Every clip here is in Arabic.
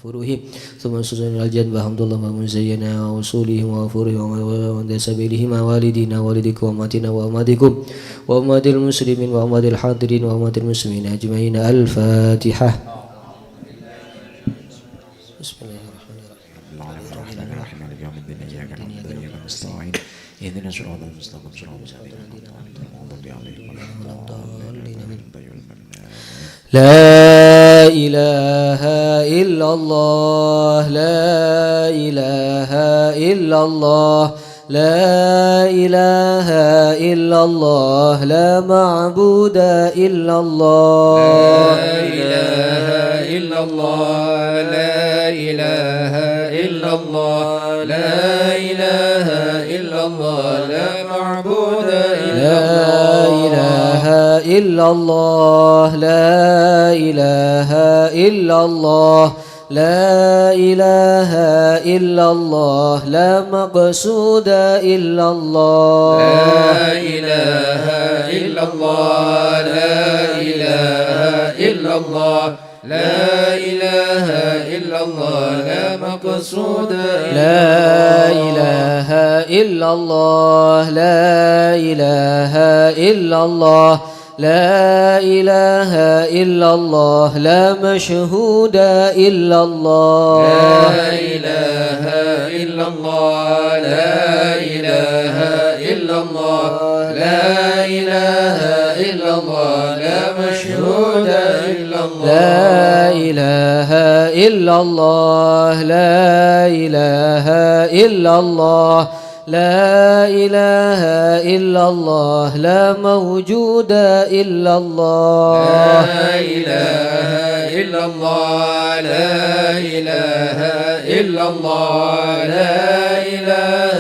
وفروه ثم سجن الجنب حمد الله ومزينا ووصولهم ووفورهم ومن سبيلهم والدينا والدكم وأمتنا وأمتكم وأمة المسلمين وأمة الحاضرين وأمة المسلمين أجمعين. الفاتحة. بسم الله الرحمن الرحيم. مالك يوم الدين إياك نعبد وإياك نستعين اهدنا الصراط المستقيم صراط الذين أنعمت عليهم غير المغضوب عليهم. لا إله إلا الله لا إله إلا الله لا إله إلا الله لا معبود إلا الله لا إله إلا الله لا إله إلا الله لا إله إلا الله لا معبود إلا الله لا إله إلا الله لا إله إلا الله لا مقصود إلا الله لا إله إلا الله لا إله إلا الله لا إله إلا الله لا مقصود لا إله إلا الله لا إله إلا الله لا إله إلا الله لا مشهود إلا الله لا إله إلا الله لا إله إلا الله لا إله إلا الله لا مشهود إلا الله لا إله إلا الله لا إله إلا الله لا إله إلا الله لا موجود إلا الله لا إله إلا الله لا إله إلا الله لا إله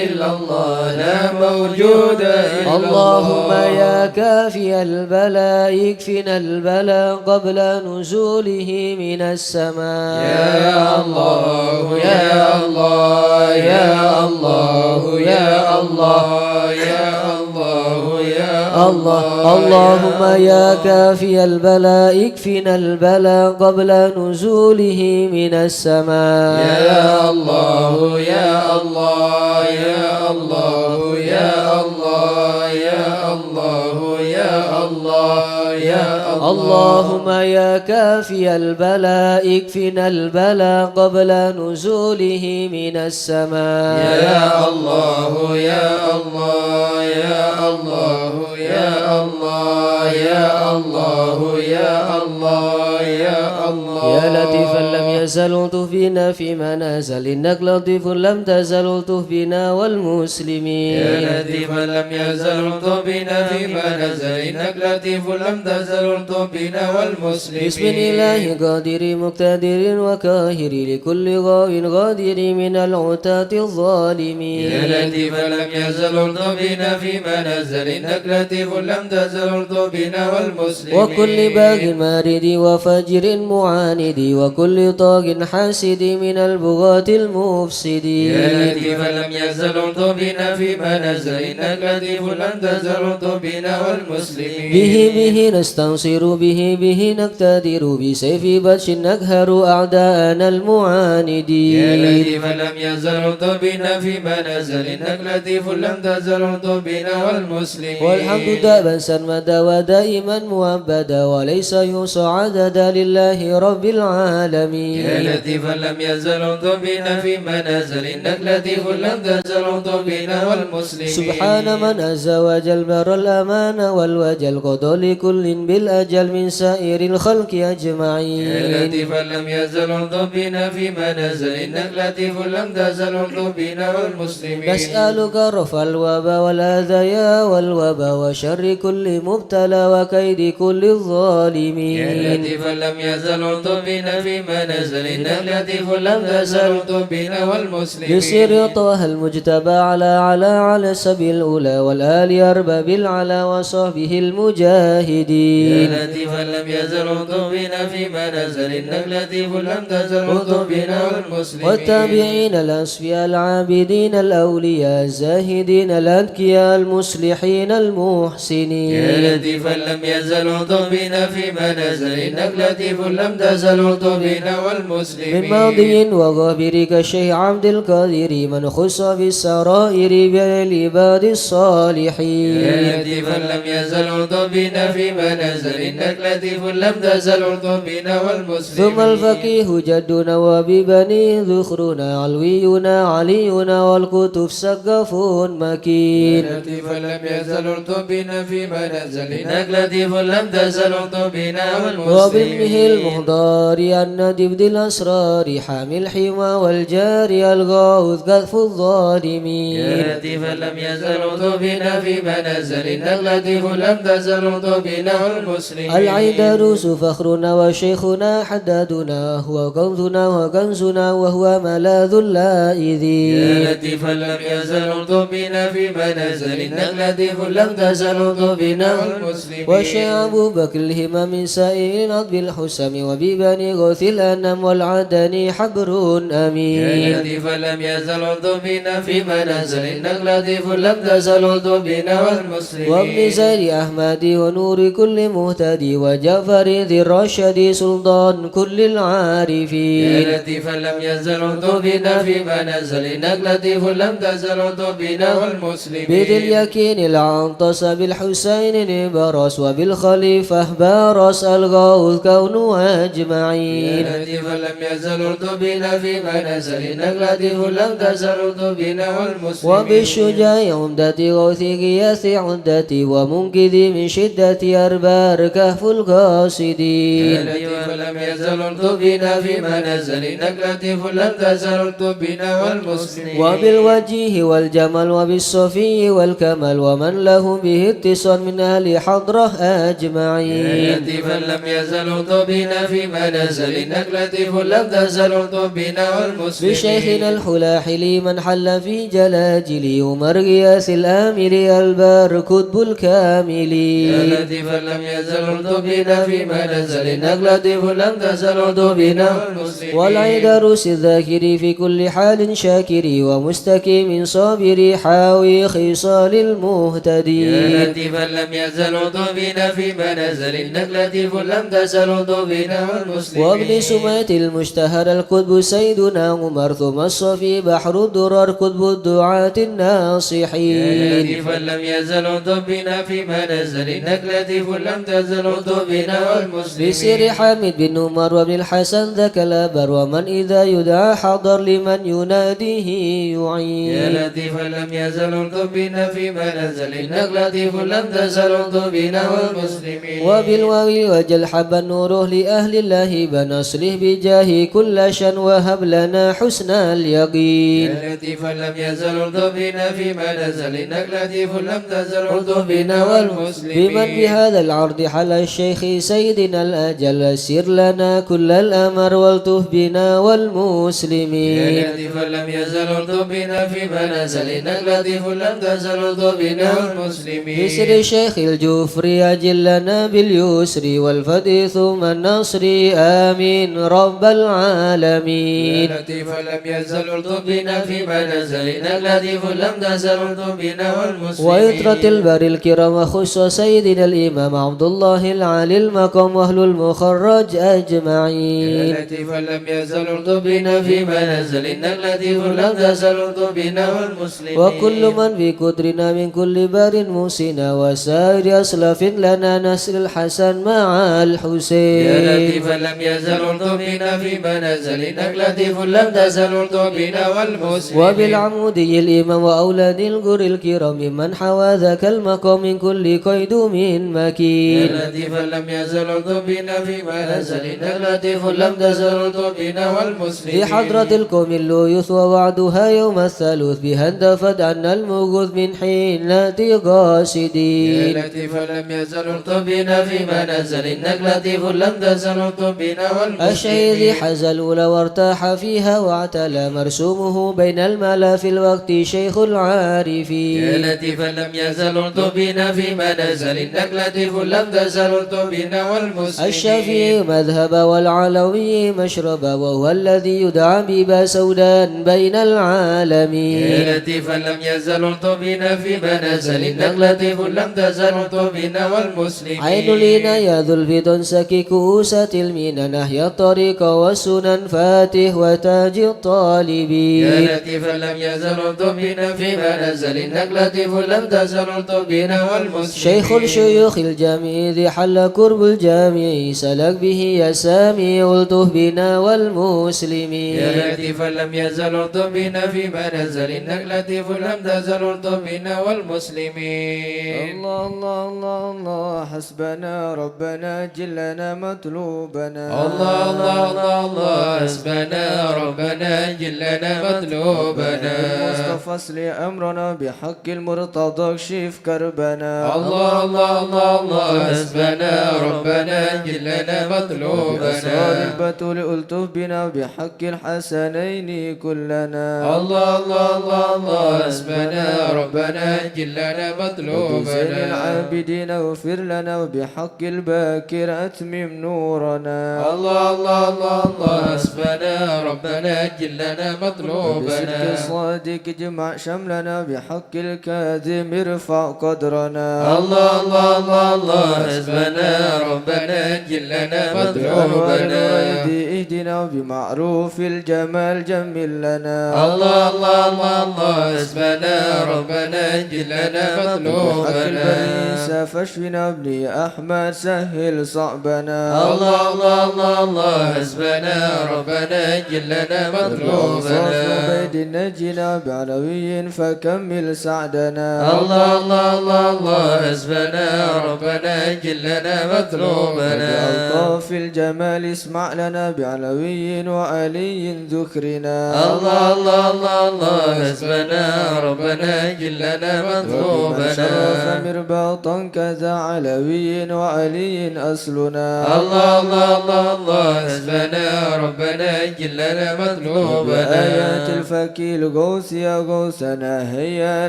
إلا الله لا موجود إلا الله. اللهم يا كافي البلاء اكفنا البلاء قبل نزوله من السماء. يا الله يا الله يا الله يا الله يا الله يا الله. اللهم يا كافي البلاء اكفنا البلاء قبل نزوله من السماء. يا الله يا الله يا الله يا الله يا الله يا الله يا الله. اللهم يا كافي البلاء اكفنا البلاء قبل نزوله من السماء. يا الله يا الله يا الله يا الله يا الله يا الله يا الله. يا لطيفا لم يزل لطف بنا فيما نزل إنك لطيف لم تزل لطف بنا والمسلمين. يا لطيفا لم يزل لطف بنا فيما نزل إنك لطيف لم تزل لطف بنا والمسلمين. بسم الله قادر مقتدر وكاهر لكل غاو غادر من العتاة الظالمين. يا لطيفا لم يزل لطف بنا فيما نزل إنك لطيف لم تزل لطف بنا والمسلمين. وكل باغ مارد وفجر معاند وكل طاغ حاسد من البغاة المفسدين. يا لطيفا لم يزل لطف بنا فيما نزل إنك لطيف لم تزل لطف بنا والمسلمين. به نستنصر به نقتدر بسيف بطش نقهر أعداءنا المعاندين. يا لطيفا لم يزل لطف بنا فيما نزل إنك لطيف لم تزل لطف بنا والمسلمين. والحمد دابا سرمدا ودائما مؤبدا وليس يوصى عددا لله رب العالمين. يا لطيفا لم يزل لطف بنا فيما نزل إنك لطيف لم تزل لطف بنا والمسلمين. سبحان من عز وجل بر الأمان والوجل قضى لكل بالأجل من سائر الخلق أجمعين. يا لطيفا لم يزل لطف بنا فيما نزل إنك لطيف لم تزل لطف بنا والمسلمين. نسألك رفع الوبا والأذى والوبا وشر كل مبتلى وكيد كل الظالمين. يا لطيفا لم يزل لطف بنا فيما نزل إنك لطيف لم تزل لطف بنا والمسلمين. بسر طه المجتبى على سبيل الأولى والآل أرباب العلا وصحبه المجاهدين. يا لطيفا لم يزل لطف بنا فيما نزل إنك لطيف لم تزل لطف بنا والمسلمين. والتابعين الأصفياء العابدين الأولياء الزاهدين الأذكياء المصلحين المحسنين. يا لطيفا لم يزل لطف بنا فيما نزل إنك لطيف لم تزل تزل بنا من والمسلمين ماضي وغابر كالشيخ عبد القادر من خص بالسرائر بالعباد الصالحين يا لطيفا لم يزل بنا فيما نزل إنك لطيف لم تزل بنا والمسلمين ثم الفقيه جدنا وببني ذخرنا علوينا علينا والكتب سقف مكين يا لطيفا لم يزل بنا فيما نزل إنك لطيف لم تزل بنا وبالمه والمسلمين المهدار أن دبد الأسرار حامي الحمى والجاري الغاوث كذف الظالمين يا لطيفا لم يزل بنا فيما نزل إنك لطيف لم تزل بنا والمسلمين العيدروس فخرنا وشيخنا حدادنا هو كنزنا وكنزنا وهو ملاذ اللائذين يا لطيفا لم يزل بنا فيما نزل إنك لطيف لم تزل بنا والمسلمين وشيخ أبو بكر الهمم من سائر الأرض بالحسم وببني غوث الأنم والعدن حبر أمين يا لطيفا لم يزل بنا فيما نزل إنك لطيف لم تزل بنا والمسلمين وابن زيد أحمد ونور كل مهتدي وجعفر ذي الرشد سلطان كل العارفين يا لطيفا لم يزل بنا فيما نزل إنك لطيف لم تزل بنا والمسلمين بذي اليكين العنطس بالحسين برس وبالخليفة بارس الغوث كون أجمعين يا لطيفا لم يزل بنا فيما نزل إنك لطيف لم تزل بنا والمسلمين وبالشجاع عمدة غوث غياث عدتي ومنقذ من شدة أربار كهف يا القاصدين لطيفا لم يزل بنا فيما نزل إنك لطيف لم تزل بنا والمسلمين وبالوجه والجمال وبالصفي والكمال ومن له به اتصال من أهل حضرة يا أجمعين لطيفا لم يزل بنا فيما نزل إنك لطيف لم تزل بنا والمسلمين بشيخنا الحلاحلي من حل في جلاجلي عمر غياث الآمر البار كتب يا الكاملين لطيفا لم يزل بنا فيما نزل إنك لطيف لم تزل بنا والمسلمين والعيدروس الذاكر في كل حال شاكر ومستكيم صابر حاوي خصال يا المهتدين لطيفا لم يزل بنا فيما نزل إنك لطيف لم تزل بنا والمسلمين وابن سمية المشتهر الكتب سيدنا عمر ثم الصفي بحر الدرر كتب الدعاة يا الناصحين لطيفا لم يزل بنا فيما نزل إنك لطيف لم تزل بنا والمسلمين بسير حامد بن عمر وابن الحسن ذاك الأبر ومن إذا يدعى حضر لمن يناديه يا يعين لطيفا لم يزل بنا فيما نزل إنك لطيف لم تزل بنا والمسلمين وبالواو وجل حب النور لأهل الله بنصره بجاه كل شن وهب لنا حسن اليقين يا لطيفا لم يزل بنا فيما نزل إنك لطيف لم تزل بنا والمسلمين بمن بهذا العرض حل الشيخ سيدنا الأجل سر لنا كل الأمر والتف بنا والمسلمين يا لطيفا لم يزل بنا فيما نزل إنك لطيف لم تزل بنا والمسلمين بسر الشيخ الجفري أجل لنا باليسر والفتح ثم النصر آمين رب العالمين يا لطيفا لم يزل بنا فيما نزل إنك لطيف لم تزل بنا والمسلمين ويطرة البر الكرام وخص سيدنا الإمام عبد الله العالي المقام وأهل المخرج أجمعين يا لطيفا لم يزل بنا فيما نزل إنك لطيف لم تزل بنا والمسلمين وكل من بقدرنا من كل بار موسنا وسائر أسلف لنا نسر الحسن مع الحسين يا لطيفا لم يزل بنا فيما نزل إنك لطيف لم تزل بنا والمسلمين وبالعمودي الإمام وأولاد القر الكرام من حوى ذاك المقام من كل قيد من مكين يا لطيفا لم يزل بنا فيما نزل إنك لطيف لم تزل بنا والمسلمين في حضرة القوم اللويث ووعدها يوم الثالوث بها اندفت عنا المغوث من حين ناتي يا قاصدين لطيفا لم يزل بنا فيما نزل إنك لطيف لم تزل بنا والمسلمين الشهيد حز الأولى وارتاح فيها واعتلى مرسومه بين الملا في الوقت شيخ يا العارفين لطيفا لم يزل بنا فيما نزل إنك لطيف لم تزل بنا والمسلمين الشافعي مذهب والعلوي مشربا وهو الذي يدعى ببا سودان بين العالمين يا لطيفا لم يزل بنا فيما نزل إنك لطيف لم تزل بنا والمسلمين عين العناية ذو الفتن سكي كؤوسة المنن أحيا الطريق والسنن فاتح وتاج الطالبين يا لطيفا لم يزل بنا فيما نزل إنك لطيف لم تزل بنا والمسلمين شيخ الشيوخ الجميع ذي حل كرب الجميع سلك به يا سامي ألطف بنا والمسلمين يا لطيفا لم يزل بنا فيما نزل إنك لطيف لم تزل بنا والمسلمين الله الله الله الله حسبنا ربنا جلنا مطلوبنا الله الله الله الله حسبنا ربنا جلنا مطلوبنا المصطفى اصل أمرنا بحق المرتضى اكشف كربنا الله الله الله الله حسبنا ربنا جلنا مطلوبنا بأسرار البتول ألطف بنا بحق الحسنين كلنا الله الله الله الله حسبنا ربنا جلنا وبزين مطلوبنا العابدين اغفر لنا وبحق الباكر أتمم نورنا الله الله الله الله حسبنا ربنا جلنا بصدق مطلوبنا الصادق اجمع شملنا بحق الكاذب ارفع قدرنا الله الله الله الله حسبنا ربنا جلنا مطلوبنا اهدنا بمعروف الجمال جمل لنا الله الله الله الله حسبنا ربنا جلنا بحق مطلوبنا البريس فاشفنا ابني أحمد سهل صعبنا الله الله الله الله حسبنا ربنا جلنا وصاف مطلوبنا عبيد نجنا بعلوي فكمل سعدنا الله الله الله الله حسبنا ربنا جلنا مطلوبنا بألطاف الجمال اسمع لنا بعلوي وعلي ذكرنا الله الله الله الله حسبنا ربنا جلنا وبمن شرف مطلوبنا مرباطا كذا علوي وعلي أصلنا الله الله الله الله حسبنا ربنا جلنا مطلوبنا بآيات الفكيل غوث يا غوثنا هيا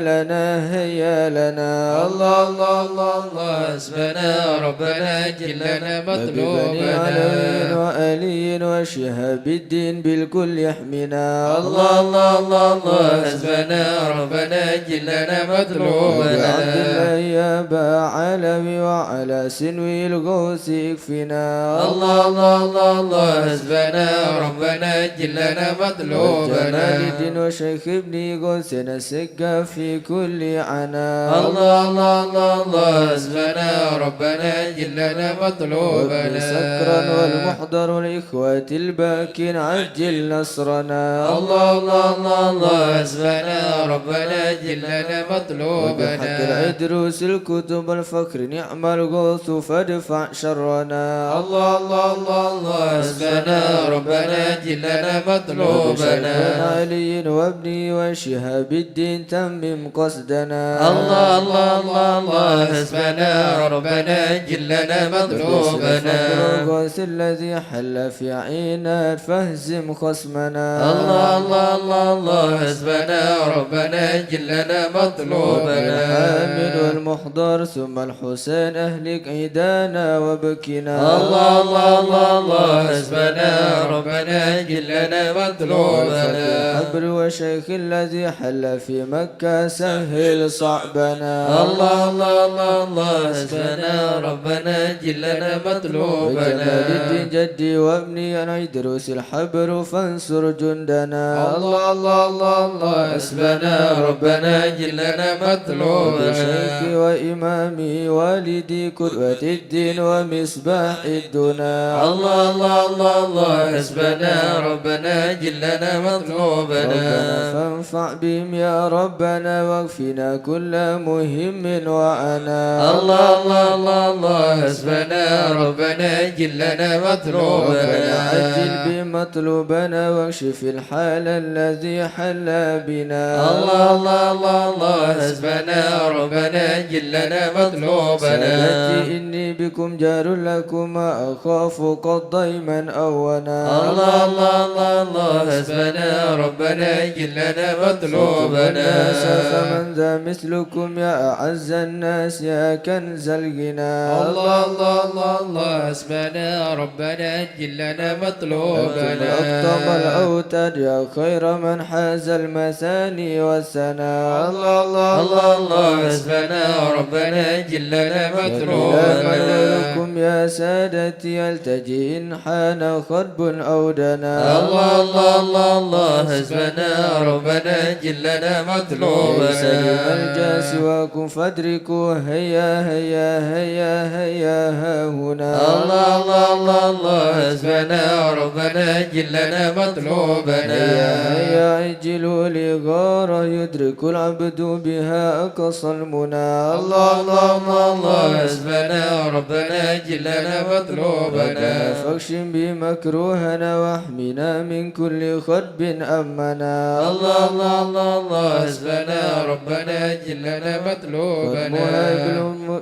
لنا هيا لنا الله الله الله الله حسبنا ربنا جلنا وببني علي مطلوبنا وآلي وشهاب الدين بالكل يحمنا الله الله الله الله حسبنا ربنا جلنا وبعبد مطلوبنا الله يا با علوي وعلى سنوي الغوث يكفنا الله الله الله الله حسبنا ربنا جلنا جمال مطلوبنا الدين وشيخ ابني غوثنا سقا في كل عنا الله الله الله الله حسبنا ربنا جلنا مطلوبنا سكرا والمحضر الإخوة الباكين عجل نصرنا الله الله الله الله حسبنا ربنا جلنا وبحق مطلوبنا العدروس الكتب الفخر نعم الغوث فادفع شرنا الله الله الله الله حسبنا ربنا جلنا مطلوبنا وبشيخنا علي وابني وشهاب الدين تمم قصدنا الله الله الله الله حسبنا ربنا جلنا مطلوبنا الغوث الذي حل في عينات فاهزم خصمنا الله الله الله الله حسبنا ربنا جلنا مطلوبنا الحامد والمحضر ثم الحسين أهلك عيدانا وبكنا الله الله الله الله حسبنا ربنا جلنا مطلوبنا الحبر وشيخ الذي حل في مكة سهل صعبنا الله الله الله الله حسبنا ربنا جلنا وجمال مطلوبنا الدين جدي وابني أنا يدرس الحبر فانصر جندنا الله الله الله الله حسبنا ربنا جلنا وشيخي مطلوبنا وإمامي والدي قدوة الدين ومصباح الدنا الله الله الله الله حسبنا ربنا جلنا ربنا مطلوبنا فانفع بهم يا ربنا واكفنا كل مهم وأنا الله الله الله الله حسبنا ربنا جلنا ربنا عجل مطلوبنا بمطلوبنا واكشف الحال الذي حل بنا الله الله الله الله حسبنا ربنا جلنا مطلوبنا سادتي إني بكم جار لكم أخاف قد ضيما أونا الله الله الله الله حسبنا ربنا جلنا مطلوبنا الناس فمن ذا مثلكم يا أعز الناس يا كنز الغنى الله الله الله الله حسبنا ربنا جلنا مطلوبنا أكتب الأوتاد يا خير من حاز المثاني والثناء الله الله الله الله حسبنا ربنا جلنا مطلوبنا لكم يا سادتي ملتجئ إن حان خرب أو دنا الله الله الله الله حسبنا ربنا جلنا ليس مطلوبنا بملجأ سواكم فادركوا هيا هيا هيا هيا ها هنا الله الله الله الله حسبنا ربنا جلنا مطلوبنا هيا هيا عجلوا لغارة يدرك العبد بها أقصى المنى الله الله الله الله حسبنا ربنا جلنا مطلوبنا فاكشم بمكروهنا واحمنا من كل خرب أمنا الله الله الله الله حسبنا ربنا جلنا مطلوبنا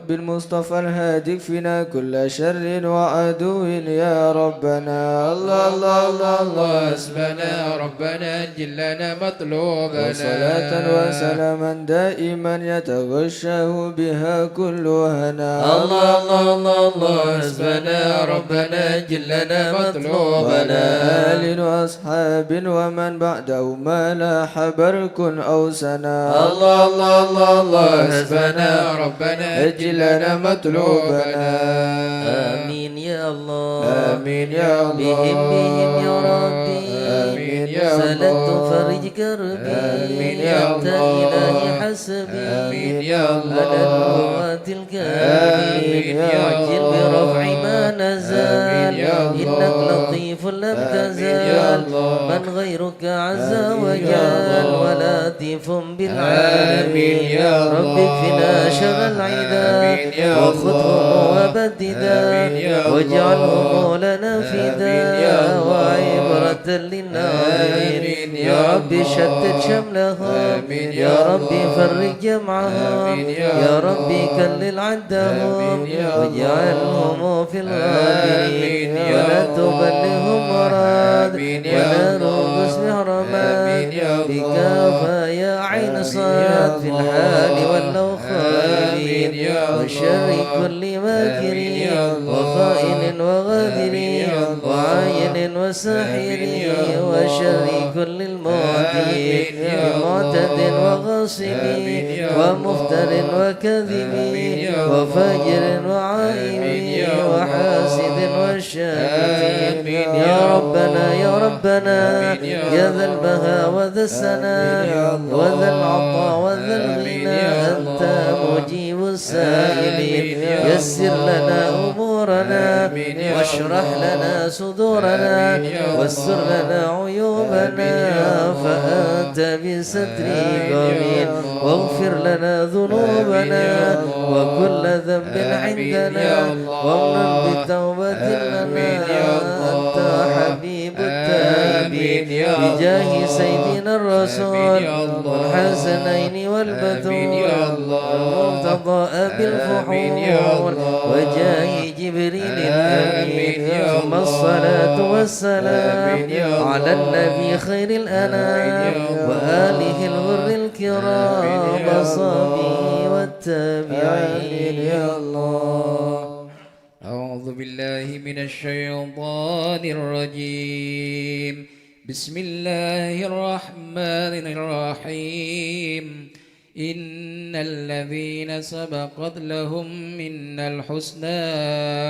بالمصطفى الهادي اكفنا كل شر وعدو يا ربنا الله الله الله الله حسبنا ربنا جلنا مطلوبنا وصلاة وسلاما دائما يتغشه بها كل هنا الله الله الله الله حسبنا ربنا جلنا مطلوبنا آل وأصحاب ومن بعدهما لاح برك أو سنا الله الله الله الله حسبنا ربنا جلنا مطلوبنا آمين يا الله آمين يا الله بهم يا ربي آمين يا الله سلكت فرج كربي آمين يا أنت الله إلهي حسبي آمين يا الله على الهوات آمين الكريم يا عجل الله برفع ما نزال آمين يا الله إنك لطيف لم آمين يا تزال الله من غيرك عز آمين يا وجل الله ولطيف آمين بالعالمين يا الله رب اكفنا شر العدا آمين يا وخذهم الله وبددا آمين يا الله واجعلهم لنا آمين يا فدا الله وعبرة للناظرين آمين يا يا رب الله شتت شملهم آمين يا يا رب الله فرج جمعهم آمين يا يا الله رب كلل عدهم آمين يا الله واجعلهم في الغابرين آمين يا ولا الله تبلغهم مراد آمين يا ولا الله نوبس بحرمان آمين يا الله بكافة يا عين صاد في الحال ولو آمين خائلين يا الله وشر كل آمين ماكرين يا الله وخائن آمين وغادرين يا الله وعاين آمين وساحرين يا الله وشر كل المعتدين آمين يا الله بمعتد آمين وغاصبين يا الله ومفتر آمين وكذبين يا الله وفاجر آمين وعائمين يا الله وحاسد وشاكين آمين يا يا ربنا يا ربنا آمين يا يا ذا الله البهاء وذا السناء آمين يا الله وذا العطاء وذا آمين الغنى يا أنت الله مجيب السائلين آمين يا يسر الله لنا أمورنا آمين يا واشرح الله لنا صدورنا آمين يا واستر الله لنا عيوبنا آمين يا الله فأنت بستر آمين يا قوي الله واغفر لنا ذنوبنا آمين يا الله وكل ذنب آمين يا عندنا الله وامن بتوبة آمين لنا يا الله أنت حبيب آمين التائبين يا بجاه الله سيدنا الرسول آمين يا الله والحسنين آمين والبتول يا الله المرتضى أبي آمين يا الفحول الله وجاه جبريل آمين الأمين يا ثم الله الصلاة والسلام آمين يا الله على النبي خير آمين الأنام يا الله وآله الغر الكرام آمين يا وصحبه الله والتابعين يا الله أعوذ بالله من الشيطان الرجيم بسم الله الرحمن الرحيم إن الذين سبقت لهم منا الحسنى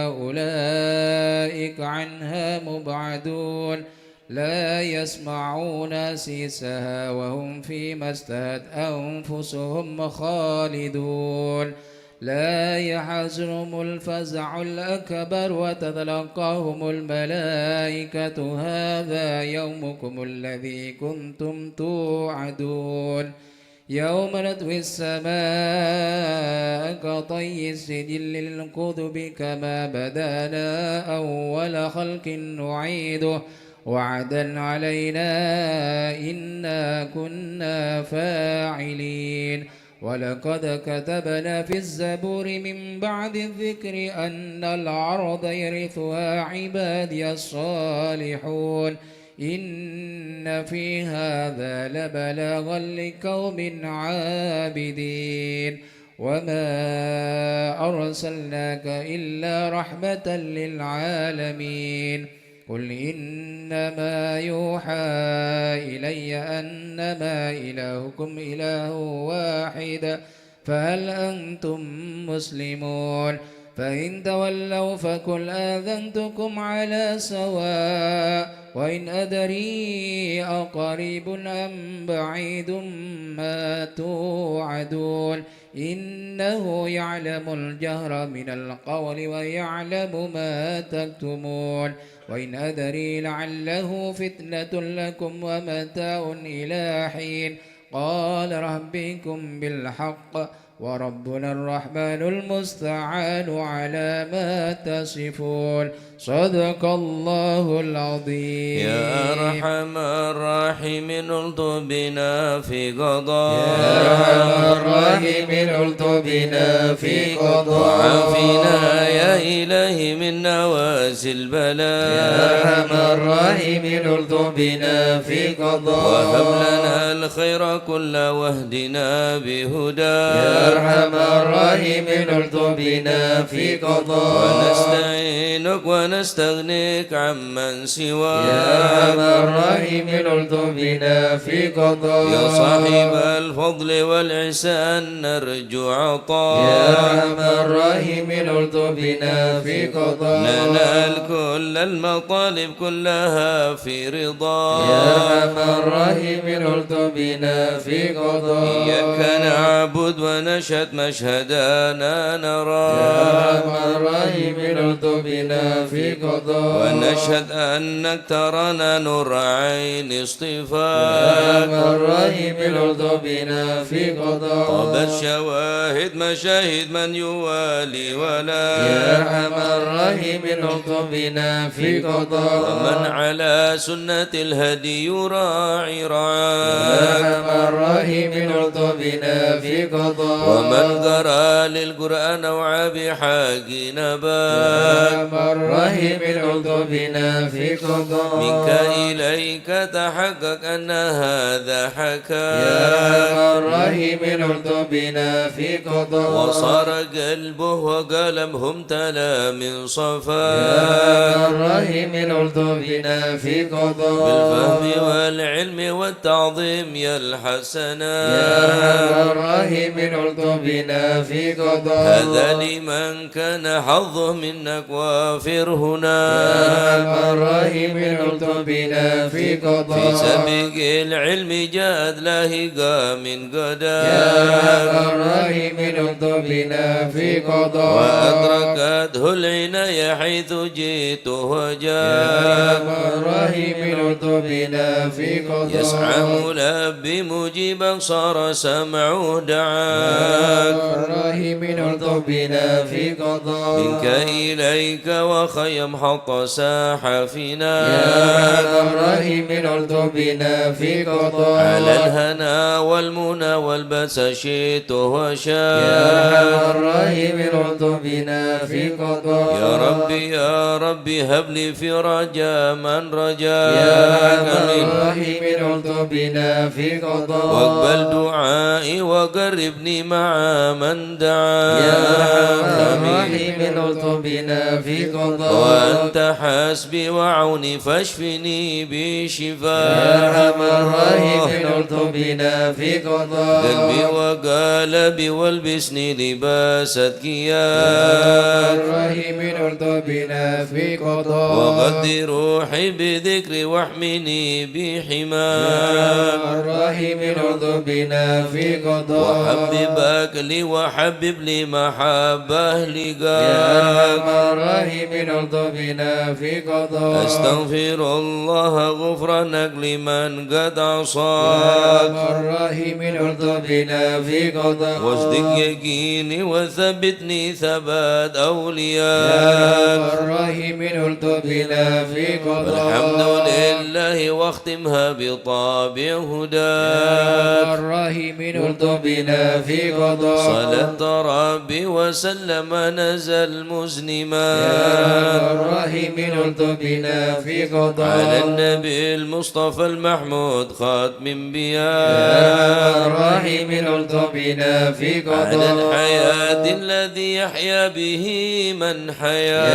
أولئك عنها مبعدون لا يسمعون سيسها وهم فيما اشتهت أنفسهم خالدون لا يحزنهم الفزع الأكبر وتتلقاهم الملائكة هذا يومكم الذي كنتم توعدون يوم نطوي السماء كطي السجل للكتب كما بدانا أول خلق نعيده وعدا علينا إنا كنا فاعلين ولقد كتبنا في الزبور من بعد الذكر أن الأرض يرثها عبادي الصالحون إن في هذا لبلاغا لقوم عابدين وما أرسلناك إلا رحمة للعالمين قل إنما يوحى إلي أنما إلهكم إله واحد فهل أنتم مسلمون فإن تولوا فقل آذنتكم على سواء وإن أدري أقريب أم بعيد ما توعدون إنه يعلم الجهر من القول ويعلم ما تكتمون وإن أدري لعله فتنة لكم ومتاع إلى حين قال ربكم بالحق وربنا الرحمن المستعان على ما تصفون صدق الله العظيم. يا أرحم الراحمين الطف بنا في قضاء يا أرحم الراحمين الطف بنا في قضاء وعافنا يا إلهي من نوازل البلاء. يا أرحم الراحمين الطف بنا في قضاء وهب لنا الخير كله واهدنا بهدى. يا أرحم الراحمين الطف بنا في قضاء ونستعينك ونستغنيك عمن سواك. يا أرحم الراحمين الطف بنا في قضاء يا صاحب الفضل والإحسان نرجو عطاء. يا أرحم الراحمين الطف بنا في قضاء ننال كل المطالب كلها في رضا. يا أرحم الراحمين الطف بنا في قضاء إياك نعبد ونشهد مشهدنا نرى. يا أرحم الراحمين الطف بنا في قضاء ونشهد أنك ترانا نور عين يا اصطفاك. أرحم الراحمين الطف بنا في قضاء طابت شواهد مشاهد من يوالي يا ولا. أرحم الراحمين الطف بنا في قضاء ومن على سنة الهدي يراعي يا رعاك. أرحم الراحمين الطف بنا في قضاء ومن قرأ للقرآن وعى بحق يا نباك. أرحم الراحمين الطف بنا في قضاء منك إليك تحقق أن هذا يا حكى. أرحم الراحمين الطف بنا في قضاء وصار قلبه وقلمهم تلا من صفا. يا أرحم الراحمين الطف بنا في قضاء بالفهم والعلم والتعظيم يا يا الحسنا. أرحم الراحمين الطف بنا في قضاء هذا لمن كان حظه منك وافر يا هنا. أرحم الراحمين الطف بنا في قضاء في سبيق العلم جاءت لاهقا من يا قدام. أرحم الراحمين الطف بنا في قضاء وأدركته العناية حيث جئت يا وجاء. أرحم الراحمين الطف بنا في قضاء يسعى ملبي مجيبا صار سمعه يا دعاك. أرحم الراحمين الطف بنا في قضاء منك إليك وخيم حط ساح يا فيناك. أرحم الراحمين الطف بنا في قضاء على الهنا والمنى والبس شئت يا وشاء. أرحم الراحمين الطف بنا في قضاء يا ربي هب لي في رجاء من يا رجاك أرحم من. الراحمين الطف بنا في قضاء واقبل دعائي وقربني مع من يا دعاك. أرحم الراحمين الطف بنا في قضاء وأنت حسبي وعوني فاشفني يا بشفاء. أرحم الراحمين الطف بنا في قضاء قلبي وقالبي والبسني لباس يا اتقياك. الراحمين الطف بنا في قضاء وغد روحي بذكري واحمني يا بحماك. الراحمين الطف بنا في قضاء وحببك لي وحبب لي محبة يا لقاك. أرحم الراحمين الطف بنا في قضاء أستغفر الله غفرانك لمن قد يا عصاك. أرحم الراحمين الطف بنا في قضاء واصدق يقيني وثبتني ثبات يا أولياك. أرحم الراحمين الطف بنا في قضاء الحمد لله واختمها بطابع يا أرحم هداك. الراحمين الطف بنا في قضاء صلاة ربي وسلم نزل يا مزنما. أرحم الراحمين الطف بنا في قضاء على النبي المصطفى المحمود خاتم يا انبياء. الراحمين الطف بنا في على قضاء الحياة الذي يحيا به من يا حيا.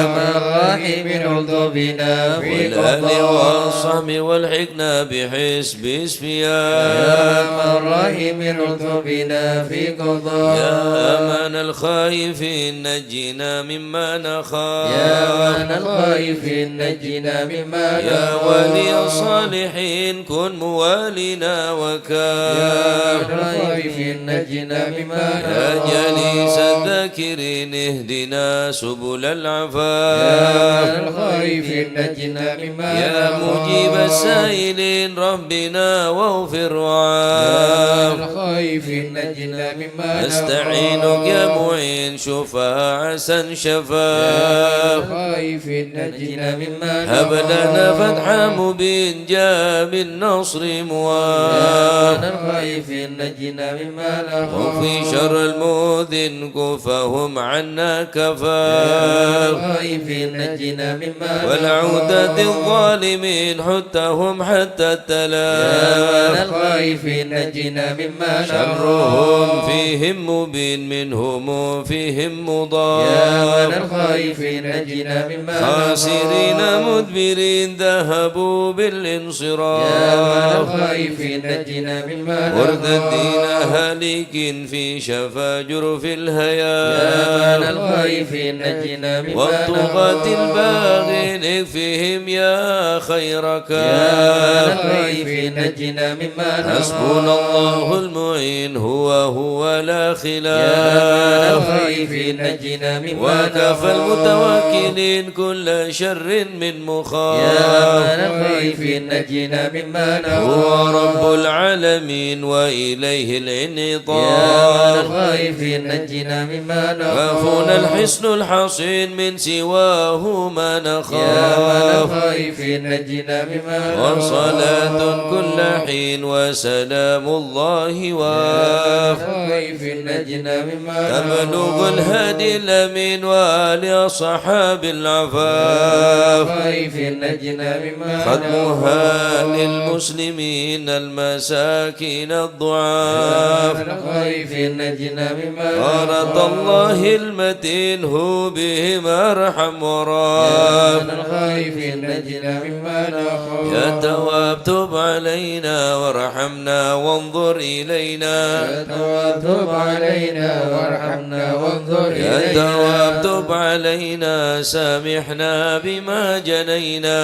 أرحم الراحمين الطف بنا في والآل قضاء والصحب والحكمة بحسب يا اسفياء. أرحم الراحمين الطف بنا في قضاء يا أمان الخائفين نجنا مما نخاف يا وهن الخائفين نجنا مما يا نخاف ولي الصالحين كن موالنا وكان يا وهن الخائفين نجنا مما يا نخاف جليس الذاكرين اهدنا سبل يا العفاف وهن الخائفين نجنا مما يا نخاف مجيب السائلين ربنا واغفر يا وعاف وهن الخائفين نجنا مما نخاف نستعينك يا معين شفاعة يا شفاف الخائفين نجنا مما هب نخاف لنا فتحا مبين جاء بالنصر يا مواف وهن الخائفين نجنا مما نخاف وفي شر المؤذن كفهم عنا يا كفاف الخائفين نجنا مما والعودة الظالمين حتهم حتى يا التلاف الخائفين نجنا مما شرهم فيهم مبين منهم فيهم يا مضاف الخائفين نجنا مما خاسرين مدبرين ذهبوا يا بالانصراف الخائفين نجنا مما ورد الدين هالك في شفا جرف يا الهيام الخائفين نجنا مما والطغاة الباغين اكفهم يا خير يا كاف الخائفين نجنا مما حسبنا الله المعين هو لا يا خلاف الخائفين نجنا مما وكفى المتوكلين كل شر من مخاف يا الخائفين نجنا مما هو رب العالمين وإليه يا الانعطاف الخائفين نجنا مما كفونا الحصن الحصين من سواه ما يا نخاف الخائفين نجنا مما وصلاة كل حين وسلام الله واف الخائفين نجنا مما تبلغ الهادي الأمين وآل أصحاب العفاف الخائفين نجنا مما ختمها للمسلمين المساكين الضعاف الخائفين نجنا مما غارة الله المتين هو بهم أرحم وراف الخائفين نجنا مما نخاف يا تواب تب علينا وارحمنا وانظر إلينا يا تواب تب علينا وارحمنا وانظر يا إلينا تواب تب علينا سامحنا بما جنينا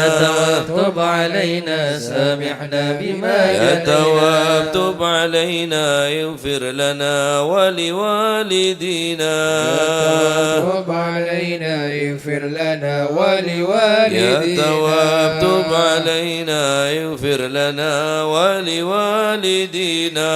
يا تواب تب علينا سامحنا بما يا جنينا تواب تب علينا اغفر لنا ولوالدينا تب علينا اغفر لنا ولوالدينا يا تواب تب علينا اغفر لنا ولوالدينا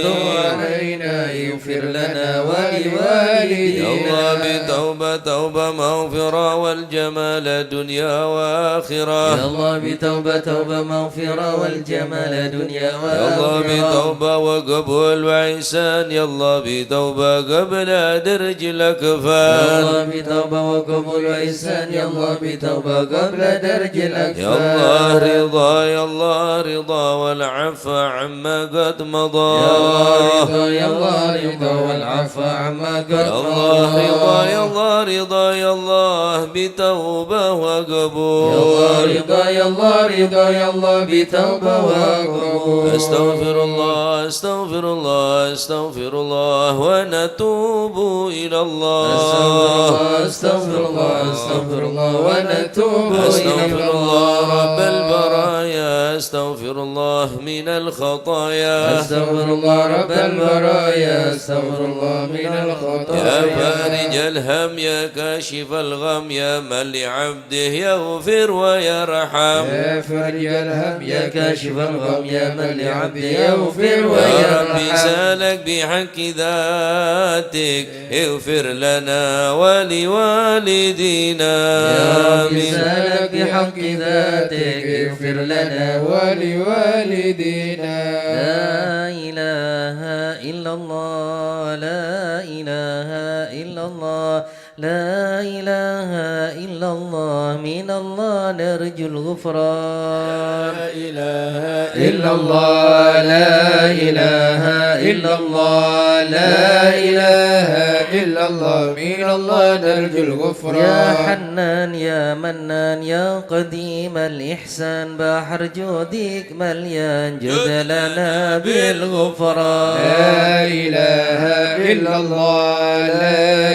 تب علينا اغفر لنا ولوالدينا يا الله بتوبة توبة مغفرة والجمال دنيا وآخرة يا الله بتوبة توبة مغفرة والجمال دنيا يا الله بتوبة وقبول وعيسان يا الله بتوبة قبل درج يا الأكفان الله بتوبة وقبول وإحسان يا الله بتوبة قبل درج الأكفان يا الله رضا يا الله رضا والعفو عما قد مضى يا الله رضا يا الله رضا والعفو عما قد يا الله رضا يا الله رضا يا الله بتوبة وقبول يا الله رضا يا الله رضا يا الله بتوبة وقبول أستغفر الله أستغفر الله أستغفر الله ونتوب إلى الله أستغفر الله أستغفر الله ونتوب إلى أستغفر الله رب الله البرايا أستغفر الله من الخطايا أستغفر الله رب البرايا أستغفر الله من يا الخطايا فارج الهم يا كاشف الغم يا من لعبده يغفر ويرحم يا فرج الهم يا كاشف الغم يا من لعبده يغفر يا ربي ويرحم سالك بحق ذاتك اغفر لنا ولوالدينا يا رب آمين. سالك بحق ذاتك اغفر لنا ولوالدينا لا إله إلا الله لا إله إلا الله لا إله إلا الله من الله نرجو الغفران لا إله إلا الله لا إله إلا الله لا إله إلا الله من الله نرجو الغفران يا حنان يا منان يا قديم الإحسان بحر جودك مليان جد لنا بالغفران لا إله إلا الله لا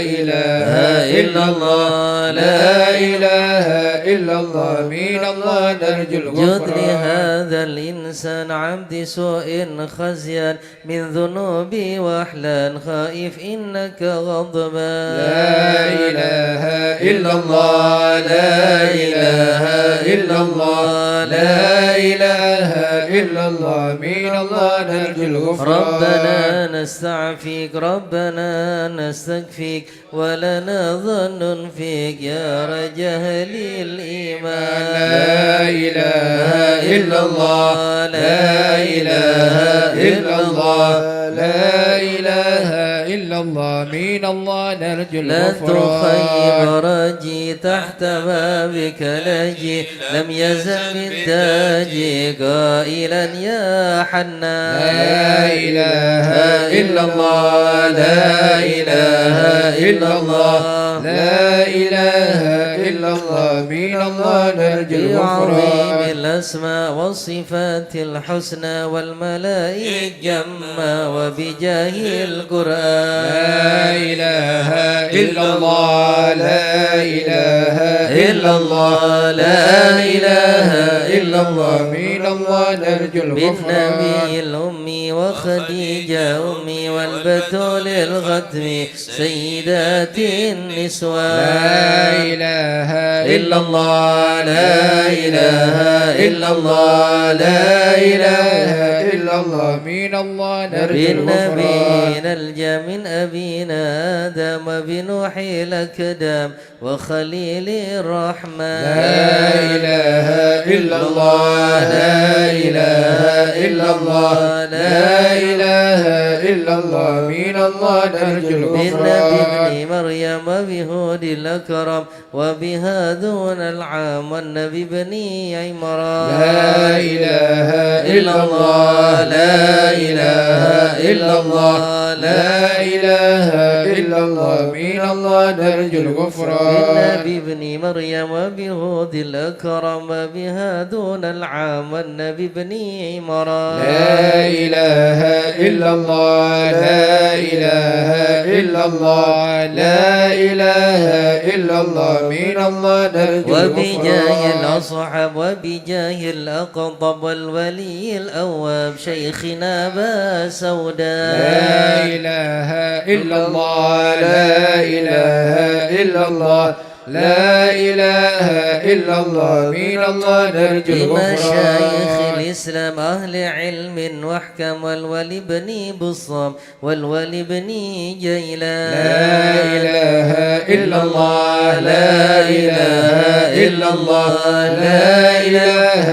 إلا الله لا إله إلا الله من الله نرجو جد الغفران لهذا الإنسان عبد سوء خزيان من ذنوبي وأحلان خائف إنك غضبان لا إله إلا الله لا إله إلا الله لا إله إلا الله من الله نرجو الغفران ربنا نستعفيك ربنا نستكفيك ولنا ظن فيك يا رجال الإيمان لا إله إلا الله لا إله إلا الله لا إله إلا الله من الله نرجو لا الغفران تخيب رجي تحت بابك نجي لم يزل من تاجي قائلا يا حنان لا إله إلا الله لا إله إلا الله لا إله إلا الله من الله نرجو بعظيم الغفران الأسماء والصفات الحسنى والملائكة جمّا وبجاه القرآن لا إله إلا الله لا إله إلا الله لا إله إلا الله من الله نرجو الغفران بالنبي الأمي وخديجة أمي والبتول الختم سيدات النسوان لا إله إلا الله لا إله إلا الله لا إله إلا الله من الله نرجو الغفران بالنبيين الجا من أبينا آدم بنوح الأكدام وخليل الرحمن لا إله إلا الله لا إله إلا الله لا إله إلا الله من الله نرجو بالنبي الغفران ابن مريم بهود الأكرم وبهادون العام والنبي بن عمران لا إله إلا الله لا إله إلا الله لا إله إلا الله من الله نرجو الغفران بالنبي ابن مريم وبهود الأكرم وبهادون العام والنبي بن عمران لا إله إلا الله لا إله إلا الله لا إله إلا الله من الله نرجو وبجاه الغفران الأصحاب وبجاه الأقطب والولي الأواب شيخنا با سوداء لا إله إلا الله لا إله إلا الله لا إله إلا الله من الله نرجو بمشايخ الغفران الإسلام أهل علم واحكم والولي بن بصام والولي بن جيلان لا إله إلا الله لا إله إلا الله لا إله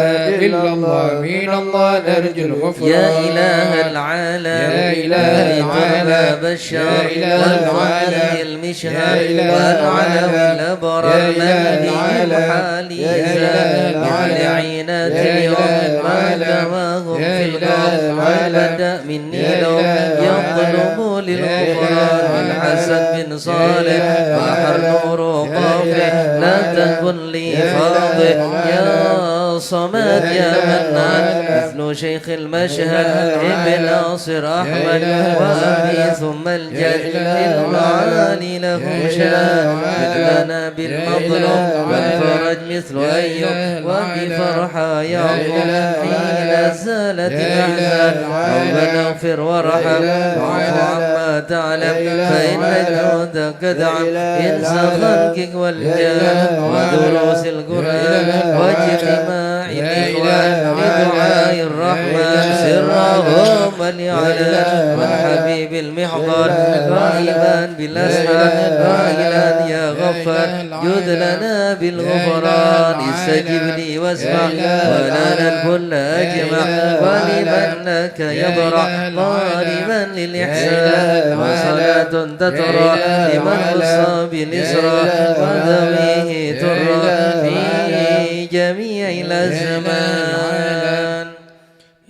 إلا الله من الله نرجو الغفران يا إله العالم يا إله العالم بشر يا إله العالم المشهد يا إله وأنعم العالم الأبرار يا إله من العالم حالي يا إله العالم عينات يا اليوم إله ما العالم دماغهم يا في إله الأرض العالم والبدأ مني يا لو إله يطلب العالم يا للغفران إله الحسن بن العالم صالح يا بحر إله نور يا قافي إله لا العالم تكن لي يا فاضي إله يا صمد يا يا إله منان العالم مثل شيخ المشهد يا إله ابن العالم ناصر أحمد إله وأبي العالم ثم يا الجد إله المعالي له يا شان إله لنا العالم بالمظلوم يا إله والفرج العالم مثل يا أيوب إله وبفرحة يا يعقوب إله حين العالم زالت يا الأحزان إله العالم ربنا اغفر وارحم يا إله واعف عما تعلم يا إله فإن العالم جودك دعم يا إنس إله خلقك يا والجاه إله ودروس العالم القرآن يا إله واجتماع يا الإخوان إله بدعاء يا الرحمن إله سرهم يا وليعلى إله والحبيب المحضر يا إله قائما بالأسحار يا إله قائلا يا يا غفار إله جد لنا يا بالغفران إله استجب لي واسمع يا إله ولنا الكل يا أجمع إله ولمن لك يا يبرع إله طالبا يا للإحسان إله وصلاة تترى يا إله لمن وصى بالإسراء يا إله وذويه يا ترى إله في جميع الأزمان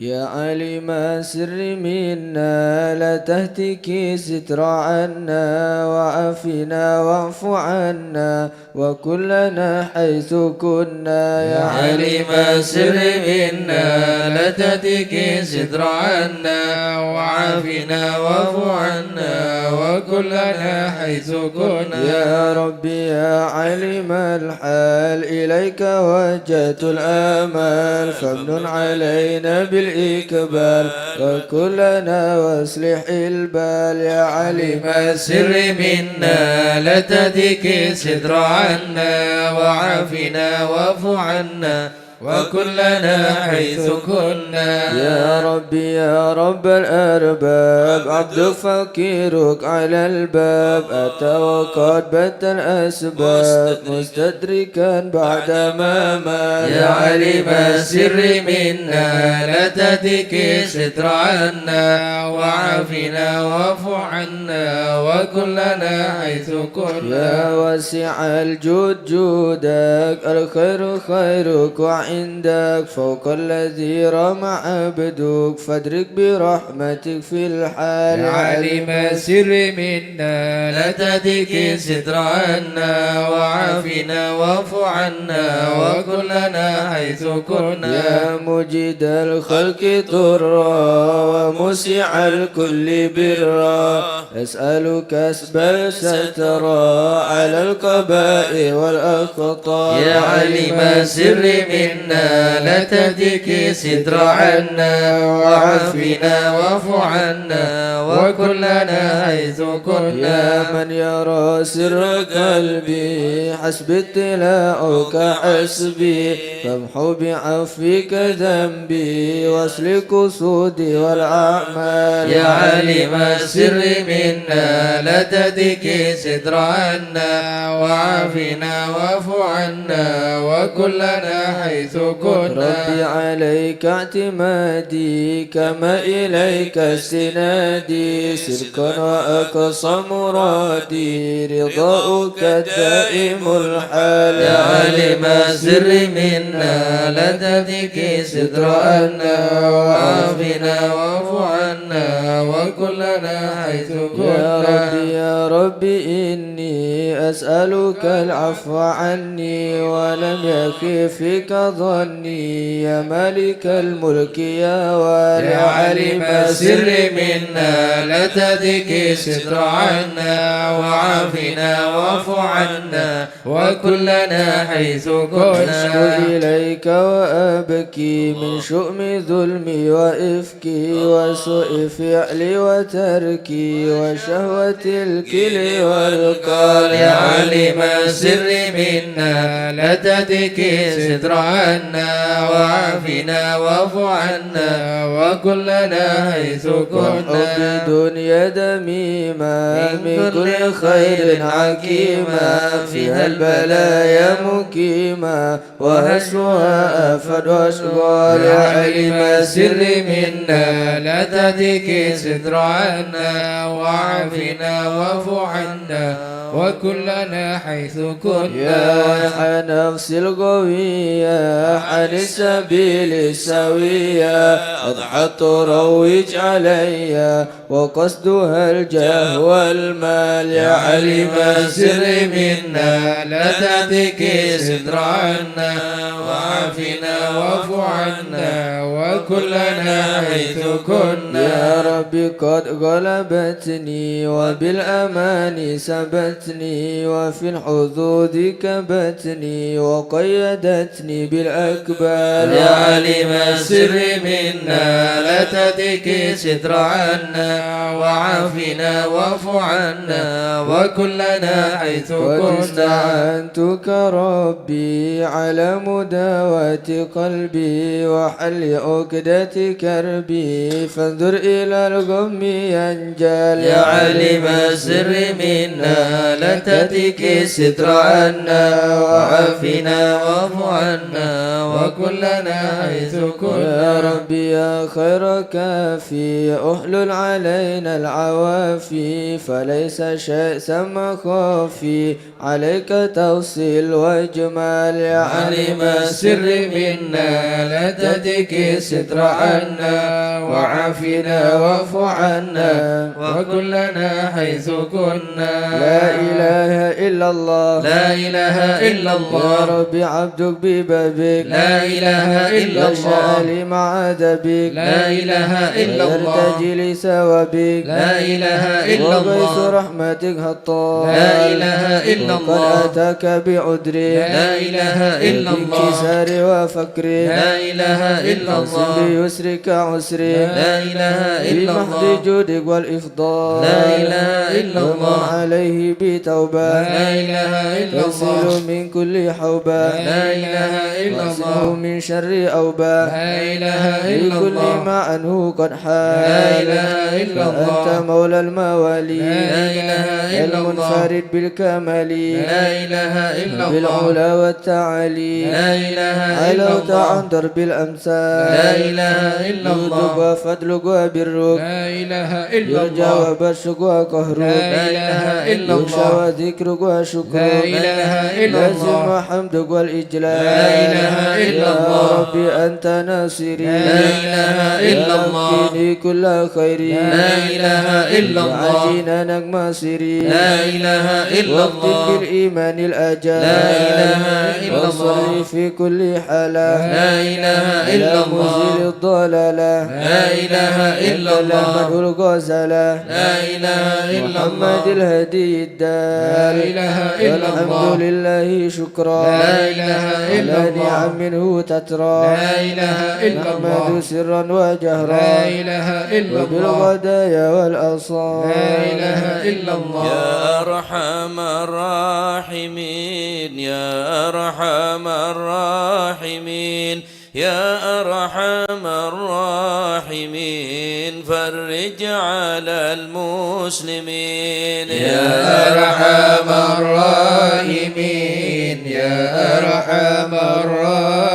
يا عليم السر منا لا تهتكي ستر عنا وعافنا واعف عنا وكلنا حيث كنا يا عليم السر منا لا تهتكي ستر عنا وعافنا واعف عنا وكلنا حيث كنا يا ربي يا عليم الحال إليك وجهت الآمال فامنن علينا بالإقبال وكلنا واصلح البال يا عليم السر منا لا تهتكي ستر عنا وعافنا واعف عنا وكلنا حيث كنا يا ربي يا رب الأرباب عبدك فقيرك على الباب أتى وقد بت الأسباب مستدركا بعدما مات يا عليم السر منا لا تهتكي ستر عنا وعافنا واعف عنا وكلنا حيث كنا يا واسع الجود جودك الخير خيرك وعندك فوق الذي رمى عبدك فادرك برحمتك في الحال يا عليم السر منا لا تهتكي ستر عنا وعافنا واعف عنا وكلنا حيث كنا يا مجيد الخلق طرا ومسع الكل برا أسألك أسباب سترا على القبائل والأخطاء يا عليم السر منا لا تهتكي ستر عنا وعافنا واعف عنا وكلنا حيث كنا يا من يرى سر قلبي حسب ابتلاءك حسبي فامحو بعفوك ذنبي واسلك قصودي والأعمال يا عليم السر منا لا تهتكي ستر عنا وعافنا واعف عنا وكلنا حيث كنا ربي عليك اعتمادي كما إليك استنادي سركا وأقصى مرادي رضاؤك الدائم الحال يا عليم السر منا لا تهتكي ستر عنا وعافنا واعف عنا وكلنا حيث يا كنا ربي يا ربي إني أسألك العفو عني ولم يكفك ظني يا مالك الملك يا والي يا عليم السر منا لا تهتكي ستر عنا وعافنا واعف عنا وكلنا حيث أشكو كنا إليك وأبكي من شؤم ظلمي وإفكي وسوء فعلي وتركي وشهوة الكل والقال يا عليم السر منا لا تهتكي ستر عنا وعافنا واعف عنا وكلنا حيث كنا دنيا دميمة من كل خير عكيمة فيها البلايا مقيمة وهسوها آفات وأشغال يا عليم السر منا لا تهتكي ستر عنا وعافنا واعف عنا وكلنا حيث كنا يا ويح نفس القوية عن السبيل السوية أضحت تروج علي وقصدها الجاه والمال يا عليم السر منا لا تهتكي ستر عنا وعافنا واعف عنا وكلنا حيث كنا يا ربي قد غلبتني وبالأمان سبتني وفي الحظوظ كبتني وقيدتني بالأكبال يا عليم السر منا لا تهتكي ستر عنا وعافنا واعف عنا وكلنا حيث قد كنا استعنتك ربي على مداواة قلبي وحل عقدة كربي فانظر إلى الغم ينجل يا عليم السر منا لا تتك الستر عنا وعافنا واعف عنا وكلنا حيث كنا يا ربي يا خير كافي أحلل علينا العوافي فليس شيء سما خافي عليك توصيل وإجمال يا علم السر منا لا تتك الستر عنا وعافنا واعف عنا وكلنا حيث كنا لا إله إلا الله لا إله إلا الله يا ربي عبدك ببابك لا إله إلا الله لي مع أدبك لا إله إلا الله يرتجي لثوابك لا إله إلا الله وغيث رحمتك هطال لا إله إلا الله قد أتاك بعذرك لا إله إلا الله بانكسار وفكرك لا إله إلا الله بيسرك عسرك لا إله إلا الله بمحض جودك والإفضال لا إله إلا الله عليه بتوبة لا إله إلا الله من كل حوبة لا إله إلا الله من شر أوبة لا إله إلا الله كل ما عنه قد حال لا إله إلا الله أنت مولى الموالي لا إله إلا الله المنفرد بالكمال لا إله إلا الله بالعلا والتعالي لا إله إلا الله علوت عن درب الأمثال لا إله إلا الله جودك وفضلك وبرك لا إله إلا الله يرجى وبشك وقهرك لا إله إلا الله يخشى وذكرك وشكرك لا إله إلا الله لازم حمدك والإجلال لا إله إلا الله يا ربي أنت ناصري لا إله إلا الله يكفيني كل خيري لا إله إلا الله عجينا نجم سري لا إله إلا الله واكتب بالإيمان الأجال لا إله إلا الله وصلي في كل حالة لا إله إلا الله مزيل الضلالة لا إله إلا الله من الغزالة لا إله إلا الله محمد الهدي الدال لا إله إلا الله والحمد لله شكرا لا إله إلا الله نعم منه تترى لا إله إلا الله نحمد سرا وجهرا لا إله إلا الله وبالغدايا والأصال لا إله إلا الله يا أرحم الراحمين يا أرحم الراحمين يا أرحم الراحمين فرج على المسلمين يا أرحم الراحمين يا أرحم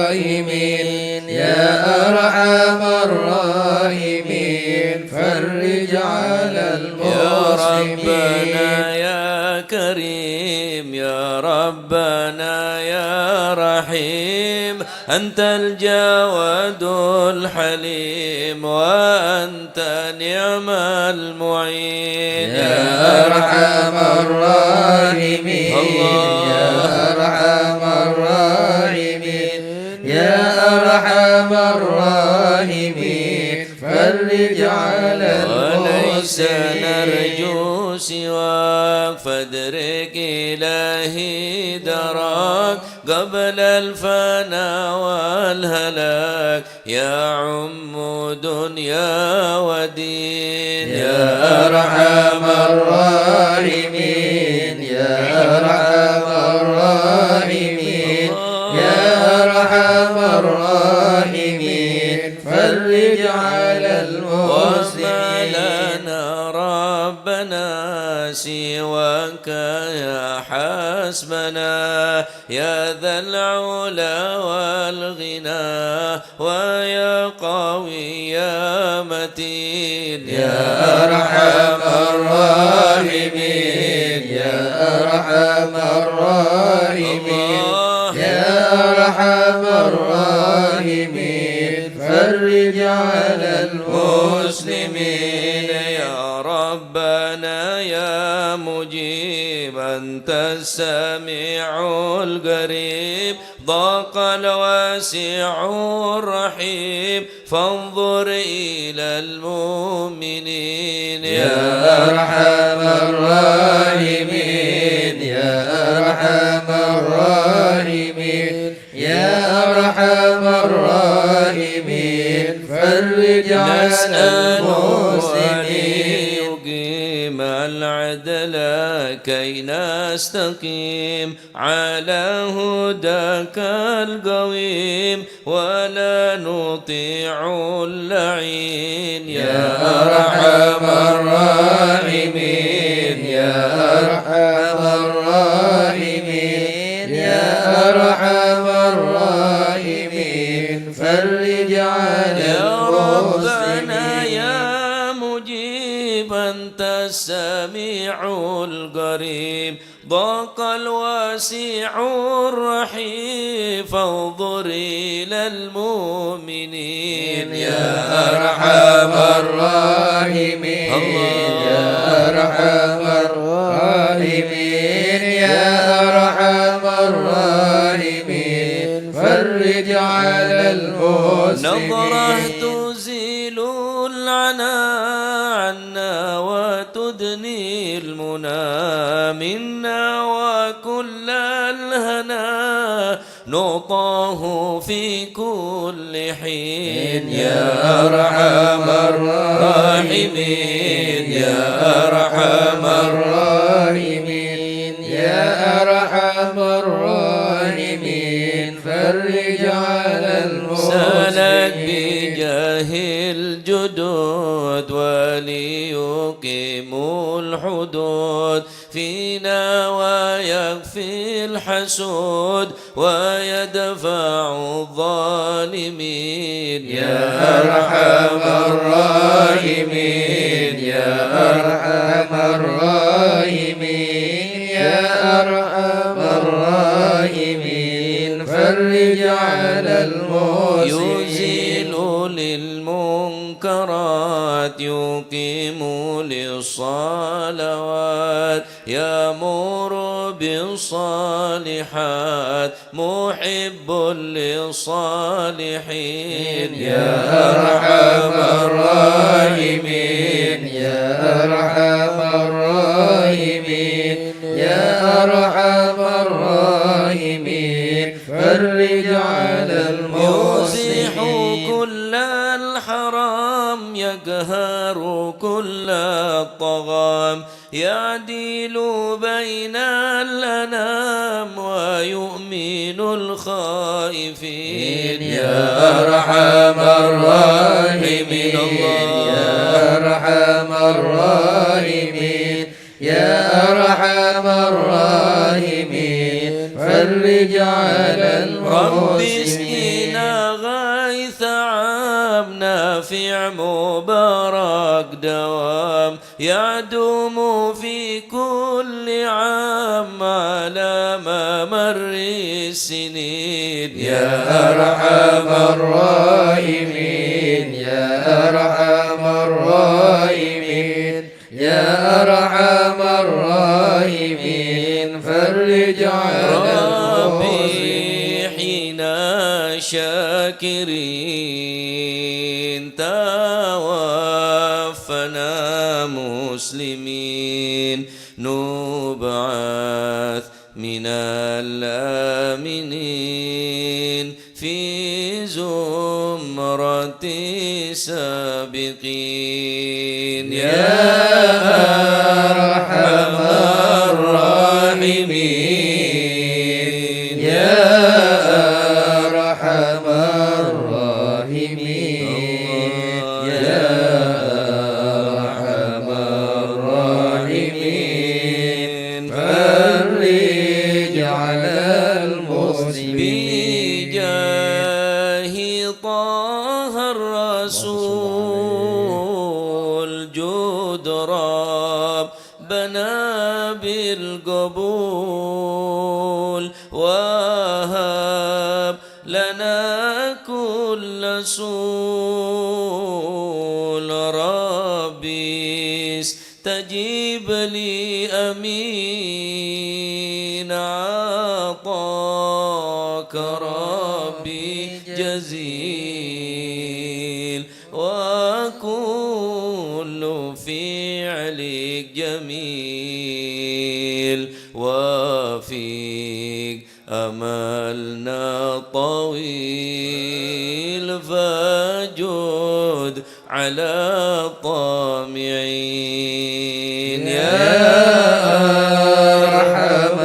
الراحمين يا أرحم الراحمين فرج على المسلمين يا كريم يا ربنا يا رحيم أنت الجواد الحليم وأنت نعم المعين يا أرحم الراحمين يا أرحم الراحمين يا أرحم الراحمين فرج على وليس المسلمين نرجو سواك فادرك إلهي دراك قبل الفنا والهلاك يا عم دنيا ودين يا أرحم الراحمين يا أرحم الراحمين يا أرحم الراحمين فرج على المسلمين لنا ربنا سواك يا حسبنا يا ذا العلا والغنى ويا قوي يا متين يا أرحم الراحمين يا أرحم الراحمين يا أرحم الراحمين فرج على المسلمين يا ربنا يا مجيب أنت السميع القريب ضاق الواسع الرحيم فانظر إلى المؤمنين يا أرحم الراحمين يا أرحم الراحمين يا أرحم الراحمين فرج على المسلمين يقيم العدل كي نستقيم على هداك القويم ولا نطيع اللعين يا أرحم الراحمين يا أرحم الرحيم ضاق الواسع الرحيم فانظر إلى المؤمنين يا أرحم الراحمين يا أرحم الراحمين يا أرحم الراحمين فرج على المسلمين نظرة تزيل العنا عنا وتدني المنى منا وكل الهنا نعطاه في كل حين يا أرحم الراحمين يا أرحم الراحمين يا أرحم الراحمين فرج على سالك المسلمين بجاه الجدود وليقيم الحدود فينا ويكفي الحسود ويدفع الظالمين يا أرحم الراحمين يا أرحم الراحمين يا أرحم الراحمين فرج على المسلمين يزيل للمنكرات يقيم للصلوات يأمر بالصالحات محب للصالحين يا أرحم الراحمين يا أرحم الراحمين يا أرحم الراحمين فرج على يزيح المسلمين كل الحرام يقهر كل الطغام يعدل بين الأنام ويؤمن الخائفين يا أرحم الراحمين يا أرحم الراحمين يا أرحم الراحمين فرج على رب المسلمين اسقنا غيث عام نافع مبارك دوام يعدم في كل عام على ممر السنين يا أرحم الراحمين يا أرحم الراحمين يا أرحم الراحمين فرج على ربي المسلمين حين شاكرين توفنا مسلمين نبعث من الآمنين في زمرة السابقين يا أرحم الراحمين يا أرحم الراحمين يا أرحم الراحمين فرج على المسلمين بجاه طه الرسول جود ربنا بالقبول وهب لنا كل سول ربي استجيب لي أمين عطاك ربي جزيل وكل فعلك جميل وفيك أملنا طويل فجد على الطامعين يا أرحم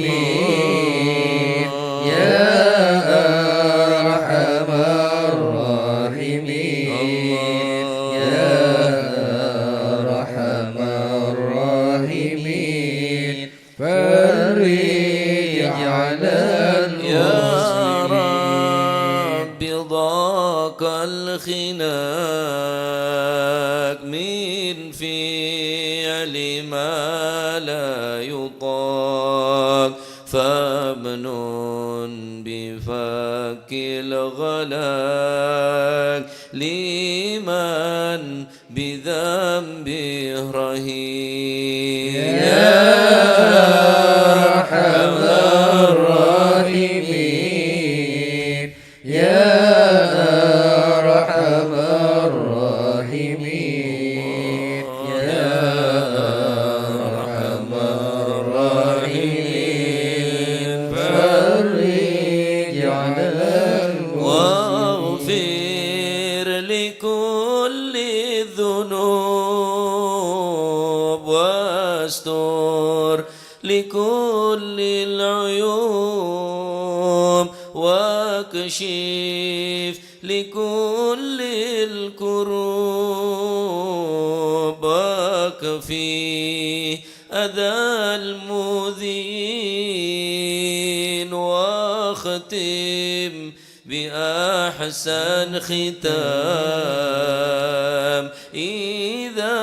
الراحمين يا أرحم الراحمين يا أرحم الراحمين فرج على يا المسلمين رب ضاق الخناق من فعل ما ما لا يطاق فامنون بفك الغلاك لمن بذنبه رهين يا أرحم الراحمين يا أرحم الراحمين يا أرحم الراحمين فرج على واغفر لكل الذنوب واستر لكل العيوب واكشف لكل الكروب واكفي أذى المؤذين واختم بأحسن ختام إذا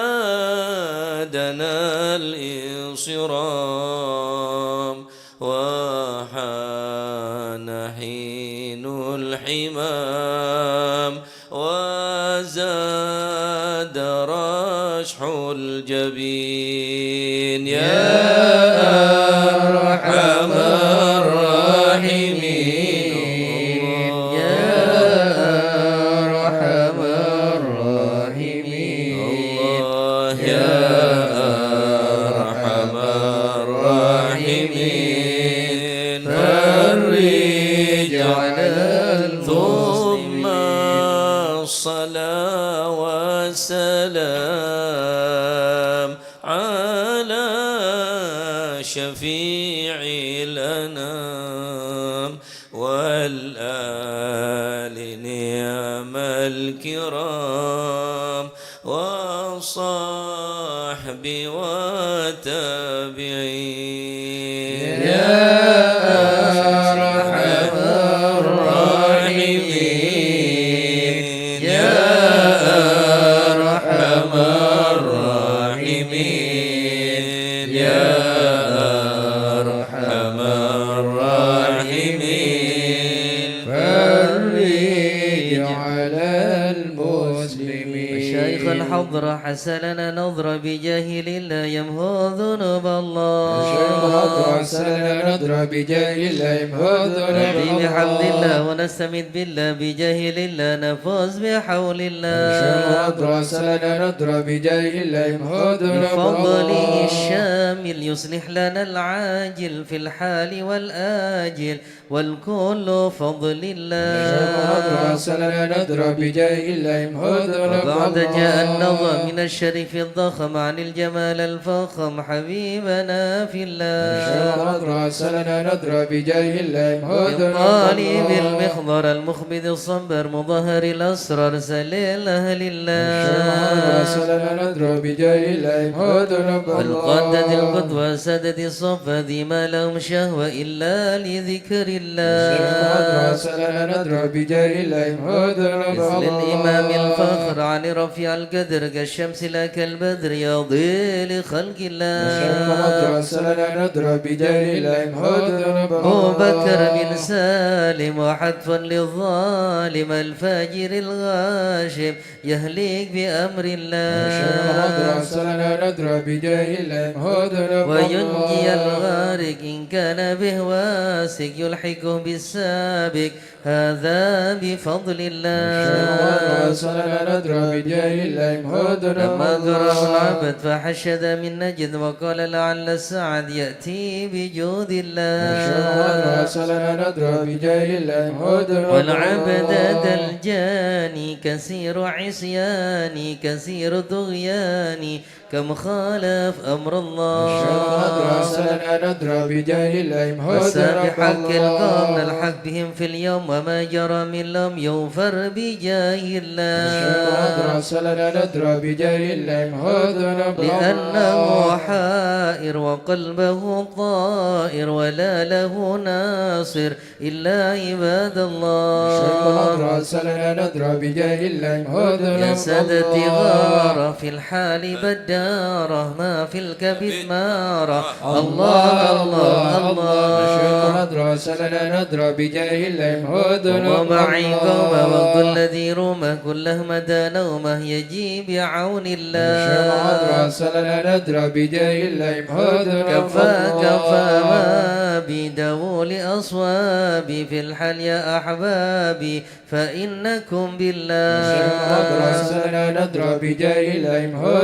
دنا الإنصرام وحان حين الحمام وزاد رشح الجبين يا أرحم الراحمين يا أرحم الراحمين الله يا أرحم الراحمين فرج على ثم الصلاة والسلام على شفيع الأنام والآل نعم الكرام والصحب والتابعين يا أرحم الراحمين يا أرحم الراحمين يا أرحم الراحمين فرج على المسلمين. مشايخ الحضرة حسننا نظر بجاهل الله يمحو ذنوب الله الشيخ الحضرة حسننا نظر بجاهل الله يمحو ذنوب نبي الله. بحمد الله ونستمد بالله بجاهل الله نفوز بحول الله الشيخ الحضرة حسننا نظر بجاهل الله يمحو ذنوب بفضله الله. الشامل يصلح لنا العاجل في الحال والآجل والكل فضل الشيخ الحضرة الله حسننا نظر بجاهل الله يمحو ذنوب وبعد الله. جاء النظم من الشريف الضخم عن الجمال الفخم حبيبنا في الشيخ الله الحضرة حسننا نظر بجاهل الله يمحو ذنوب طالب الله. المخضر المخبد الصبر مظهر الأسرار سليل أهل الشيخ الحضرة الله حسننا نظر بجاهل الله يمحو ذنوب الله. والقدد القدوة سدد الصفا ذي ما لهم شهوة إلا لذكر الشيخ الحضرة الله حسننا نظر بجاهل الله يمحو ذنوب مثل الله. الإمام الفخر عن رفيع القدر كالشمس لا كالبدر يضيء لخلق الشيخ الحضرة الله حسننا نظر بجاهل الله يمحو ذنوب الله. أبو بكر بن سالم وحتفا للظالم الفاجر الغاشم يهلك بأمر الشيخ الحضرة الله حسننا نظر بجاهل الله يمحو ذنوب وينجي الله. الغارق إن كان به واسق يلحقه بالسابق هذا بفضل الشيخ الحضرة الله حسننا نظر بجاهل الله يمحو ذنوب لما الله. قرأه العبد فحشد من نجد وقال لعل السعد يأتي بجود الشيخ الحضرة الله حسننا نظر بجاهل الله يمحو ذنوب والعبد الله. ذا الجاني كثير عصياني كثير طغياني كم خالف أمر الشيخ الحضرة الله حسننا نظر بجاهل الله يمحو والسابح ذنوب حق القوم الله. نلحق بهم في اليوم وما جرى من لم يغفر بجاه الشيخ الحضرة الله حسننا نظر بجاهل الله يمحو ذنوب الله. لأنه حائر وقلبه طائر ولا له ناصر إلا عباد الله راسلنا ندرى بجاه الله يا سادتي غارة في الحال بدارة ما في الكبد مارة الله الله الله راسلنا ندرى بجاه الله ومعي قوم وقل الذي رومه كله مدى نومه يجيب بعون الله راسلنا ندرى بجاه الله كفى كفى ما بدو لأصوابي في الحل يا أحبابي فإنكم بالله راسلنا ندرى بجاه الله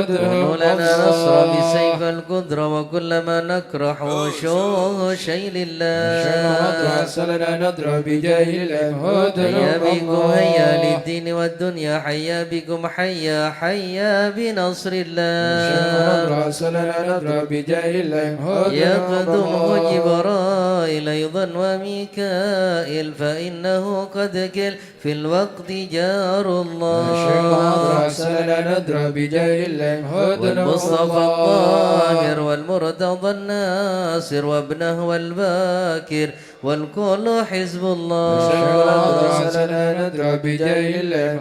كونوا لنا نصر بسيف القدرة وكل ما نكره وشوه شيء لله راسلنا ندرى بجاه الله هيا بكم هيا للدين والدنيا حيا بكم حيا حيا بنصر الله راسلنا ندرى بجاه الله يقدمه جبرائيل أيضا وميكائيل فإنه قد كل في الوقت جار الله راسلنا ندرى بجاه الله والمصطفى الطاهر والمرتضى الناصر وابنه والباكر والكل حزب الله راسلنا ندرى بجاه الله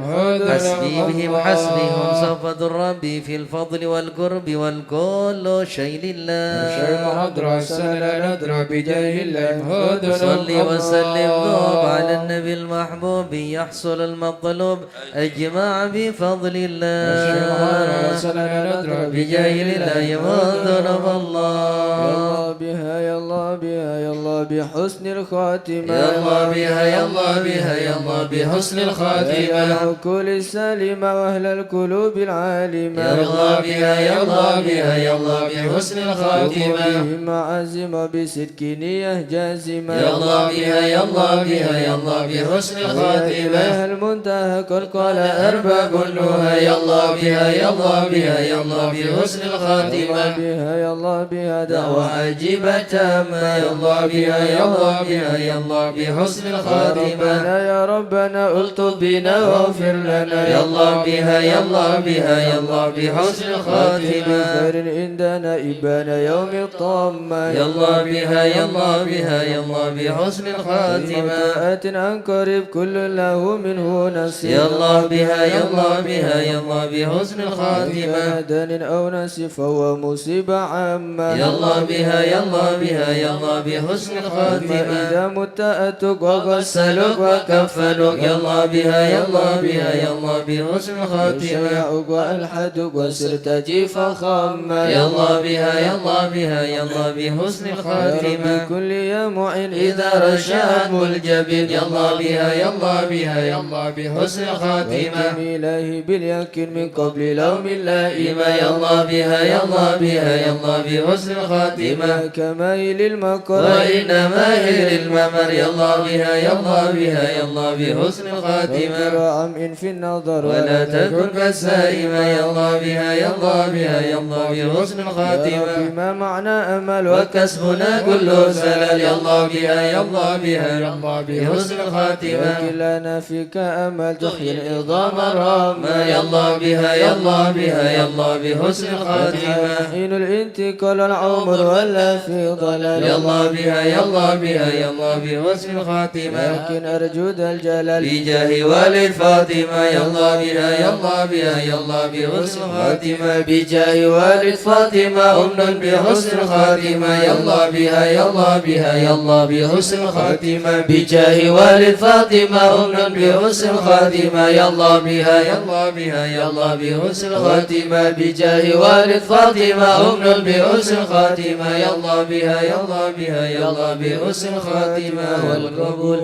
حسبي بهم حسبهم صفد الرب في الفضل والقرب والكل شيء لله راسلنا ندرى بجاه الله صلي وسلم دوب على النبي المحبوب يحصل المطلوب أجمع بفضل الله راسلنا ندرى بجاه الله يمضرب الله بها يا الله بها يا الله بحسن الخاتمة يا الله بها يا الله بها يا الله بحسن الخاتمة العقول السالمة وأهل القلوب العالمة يا الله بها يا الله بها يا الله بحسن الخاتمة بهم عزم بصدق نية جازمة يا الله بها يا الله بها يا الله بحسن الخاتمة إليها المنتهى قد قال أرباب النهى يا الله بها يا الله بها يا الله بحسن الخاتمة بها يا الله بها دعوة وأجيب تامة يا الله بها يا الله بها يا الله بحسن الخاتمة ربنا يا ربنا ألطف بنا واغفر لنا يا الله بها يا الله بها يا الله بحسن الخاتمة خير عندنا إبان يوم الطامة يا الله بها يا الله بها يا الله بحسن الخاتمة آت عن قريب كل له منه نصيب يا الله بها يا الله بها يا الله بحسن الخاتمة دن أو نسف فهو مصيبة عامة يا الله بها يا الله بها يا الله بحسن الخاتمة إذا مت أتك وغسلك وكفنك يا الله بها يا الله بها يا الله بحسن الخاتمة وشيعك وألحدك وسرت جيفا خاما يا الله بها يا الله بها يا الله بحسن الخاتمة كل يا معين إذا رشاد الجبين يا الله بها يا الله بها يا الله بحسن الخاتمة إلهي باليقين من قبل لوم اللائمة يا الله بها يا الله بها يا الله بحسن الخاتمة كمايل المكر وإنما هي للممر يا الله بها يا الله بها يا الله بحسن الخاتمة عم إن في النظر ولا تكن كالسائمة يا الله بها يا الله بها يا الله بحسن الخاتمة بما معنى أمل وكسبنا كله سلل يا الله بها يا الله بها يا الله بحسن الخاتمة لنا فيك أمل تحيي العظام الرامة يا الله بها يا الله بها يا الله بحسن الخاتمة حين الانتقال العمر ولا في ضلال يا الله بها يا الله بها يا الله بحسن الخاتمة لكن أرجو ذا الجلال بجاه والد فاطمة يا الله بها يا الله بها يا الله بحسن الخاتمة بجاه والد فاطمة أمن بحسن الخاتمة يا الله بها يا الله بها يا الله بحسن الخاتمة بجاه والد فاطمة أمن بحسن الخاتمة يا الله بها يا الله بها يا الله بحسن الخاتمة بجاه والد فاطمة أمن بحسن الخاتمة يا الله بها يا الله بها يا الله بحسن الخاتمة والقبول.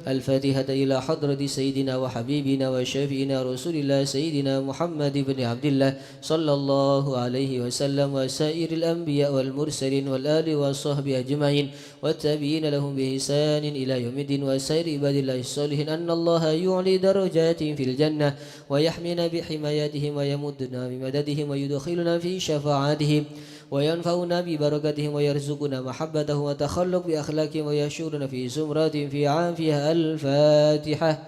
الفاتحة إلى حضرة سيدنا وحبيبنا وشفينا رسول الله سيدنا محمد بن عبد الله صلى الله عليه وسلم وسائر الأنبياء والمرسلين والآل والصحب أجمعين والتابعين لهم بإحسان إلى يوم الدين وسائر عباد الله الصالحين أن الله يعلي درجاتهم في الجنة ويحمينا بحمايتهم ويمدنا بمددهم ويدخلنا في شفاعتهم وينفعنا ببركتهم ويرزقنا محبته وتخلق بأخلاقهم ويشورنا في زمرات في عافية. الفاتحة.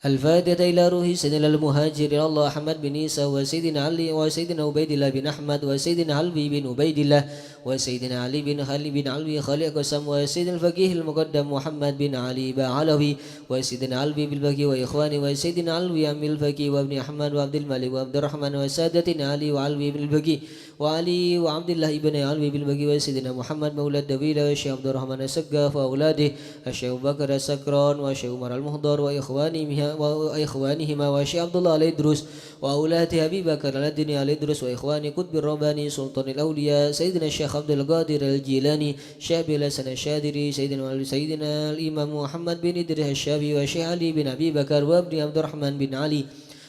الفاتحة إلى روح سيدنا المهاجر الله أحمد بن عيسى وسيدنا علي وسيدنا عبيد الله بن أحمد وسيدنا علي بن عبيد الله وسيدنا علي بن خالد بن علوي خالق قسم وسيدنا الفقيه المقدم محمد بن علي بعلوي وسيدنا علوي بالبكي وإخواني وسيدنا علوي أم الفقيه وابن أحمد وعبد الملك وعبد الرحمن وسادتنا علي وعلوي بالبكي وعلي وعبد الله بن علوي بالبكي وسيدنا محمد مولى الدويل والشيخ عبد الرحمن السقاف وأولاده الشيخ بكر السكران والشيخ عمر المهضر وإخوانهما والشيخ عبد الله الإدروس وأولاده أبي بكر الدنيا الإدروس وإخواني قطب الرباني سلطان الأولياء سيدنا الشيخ عبد القادر الجيلاني شاب الحسن الشاذلي سيدنا الإمام محمد بن إدريس الشافعي والشيخ علي بن أبي بكر وابن عبد الرحمن بن علي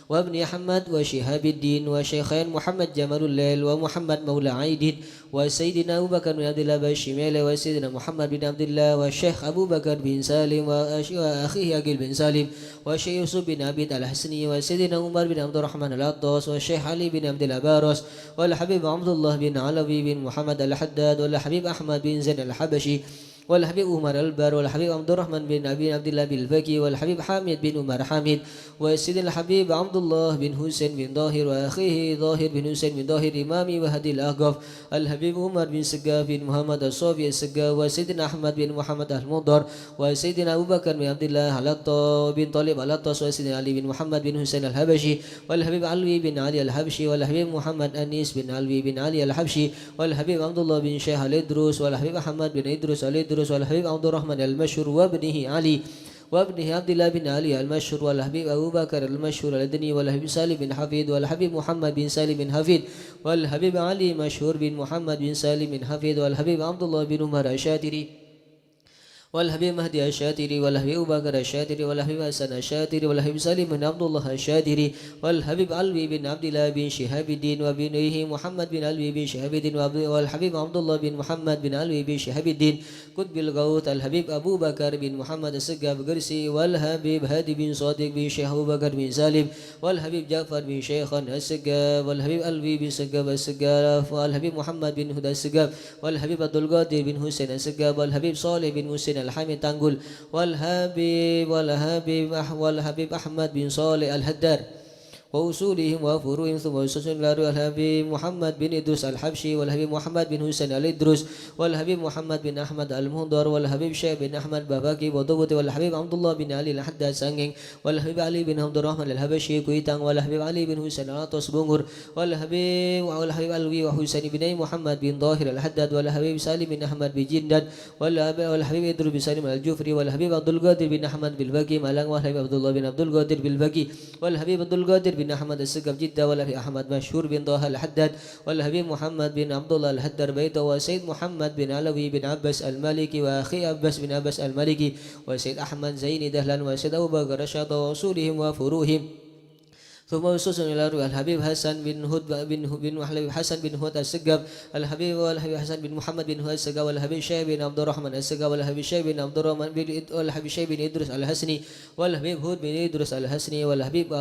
وابن أحمد وشهاب الدين وشيخين محمد جمال الليل ومحمد مولى عيد وسيدنا أبو بكر بن عبد الله بالشمال وسيدنا محمد بن عبد الله والشيخ أبو بكر بن سالم وأخيه أقيل بن سالم والشيخ يوسف بن عبيد الحسني وسيدنا عمر بن عبد الرحمن العطاس والشيخ علي بن عبد الأبارس والحبيب عبد الله بن علوي بن محمد الحداد والحبيب أحمد بن زين الحبشي والحبيب عمر البر والحبيب عبد الرحمن بن أبي عبد الله بالفكي والحبيب حامد بن عمر حامد وسيدنا الحبيب عبد الله بن حسين بن ظاهر وأخيه ظاهر بن حسين بن ظاهر إمام وهدي الأقف الحبيب عمر بن سقاف بن محمد الصوفي السقاف وسيدنا أحمد بن محمد المضر وسيدنا أبو بكر بن عبد الله بن طالب العطاس وسيدنا علي بن محمد بن حسين الحبشي والحبيب علوي بن علي الحبشي والحبيب محمد أنيس بن علوي بن علي الحبشي والحبيب عبد الله بن شيخ الإدروس والحبيب أحمد بن إدروس الإدروس والحبيب عبد الرحمن المشهور وابنه علي وابنه عبد الله بن علي المشهور والحبيب أبو بكر المشهور الدني والحبيب سالم بن حفيد والحبيب محمد بن سالم بن حفيد والحبيب علي مشهور بن محمد بن سالم بن حفيد والحبيب عبد الله بن عمر الشاتري والحبيب مهدي الشاتري والحبيب أبو بكر الشاتري والحبيب حسن الشاتري والحبيب سالم بن عبد الله الشاتري والحبيب علوي بن عبد الله بن شهاب الدين وابنه محمد بن علوي بن شهاب الدين والحبيب عبد الله بن محمد بن علوي بن شهاب الدين قطب الغوث الحبيب أبو بكر بن محمد السقاف قرسي والحبيب هادي بن صادق بن شيخ أبو بكر بن سالم والحبيب جعفر بن شيخ السقاف والحبيب علوي بن السقاف والحبيب محمد بن هدى السقاف والحبيب عبد القادر بن حسين السقاف والحبيب صالح بن حسين الحامد تنقل والحبيب أحمد بن صالح الهدار وأصولهم وفروعهم ثم أسس الحبيب محمد بن إدريس الحبشي والحبيب محمد بن حسين الإدريس والحبيب محمد بن أحمد المهضر والحبيب شيخ بن أحمد باباكي وضبط والحبيب عبد الله بن علي الحداد سانجين والحبيب علي بن عبد الرحمن الحبشي كويتان والحبيب علي بن حسين العطاس بنغر والحبيب علوي وحسين بن محمد بن ظاهر الحداد والحبيب سالم بن أحمد بجندد والحبيب إدريس بن سالم الجفري والحبيب عبد القادر بن أحمد بالبكي مالان والحبيب عبد الله بن عبد القادر بالبكي والحبيب عبد القادر بن أحمد السقف جدة والحبيب أحمد مشهور بن طه الحداد والحبيب محمد بن عبد الله الحدر بيته وسيد محمد بن علوي بن عباس المالكي وأخي عباس بن عباس المالكي وسيد أحمد زين دهلان وسيد أبو بكر رشاد وأصولهم وفروعهم ثم وصوص إلى الحبيب حسن بن هود بن حسن بن هود السقاف والحبيب حسن بن محمد بن هود السقاف والحبيب شيخ بن عبد الرحمن السقاف والحبيب شيخ بن عبد الرحمن والحبيب شيخ بن إدريس الحسني والحبيب هود بن إدريس الحسني والحبيب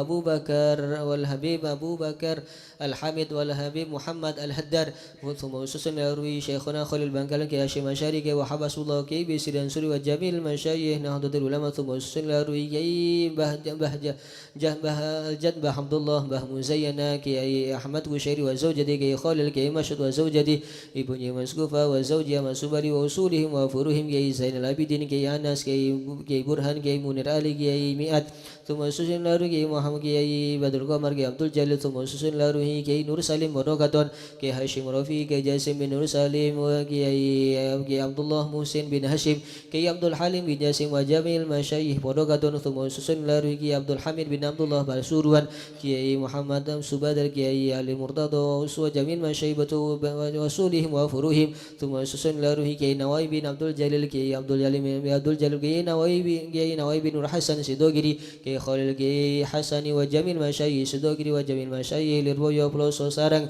أبو بكر الحامد والحبيب محمد الهدار ثم وصوص إلى شيخنا خليل بنكالن كي هاشم شارك وحبس الله كي بسيران سوري وجميع المشايخ نهضة العلماء ثم وصوص إلى كي بهجة عبد الله به مزينة كي أحمد وشيري وزوجتي كي خالد كي مشهد وزوجتي ابني مسقوفة وزوجها مسوبري وأصولهم وفروهم كي زين العابدين كي أنس كي برهان كي منير علي كي مئات ثم سوسن لارو كي محمد كي بدر قمر كي عبد الجليل ثم سوسن لارو كي نور سالم ورقتون كي هاشم رفي كي جاسم بن نور سالم كي عبد الله محسن بن هاشم كي عبد الحليم بن جاسم وجميع المشايخ ورقتون ثم سوسن لارو كي عبد الحميد بن عبد الله بالسوروان كي محمد سبادر كي علي مرتضى وجميع المشايخ وصولهم وفروهم ثم سوسن لارو كي نواي بن عبد الجليل كي عبد الجليل كي نواي بن نور حسن سيدوغري كي خالد كي حسني وجميع المشايخ سدوكري وجميع المشايخ للرؤيا بلوس وسارن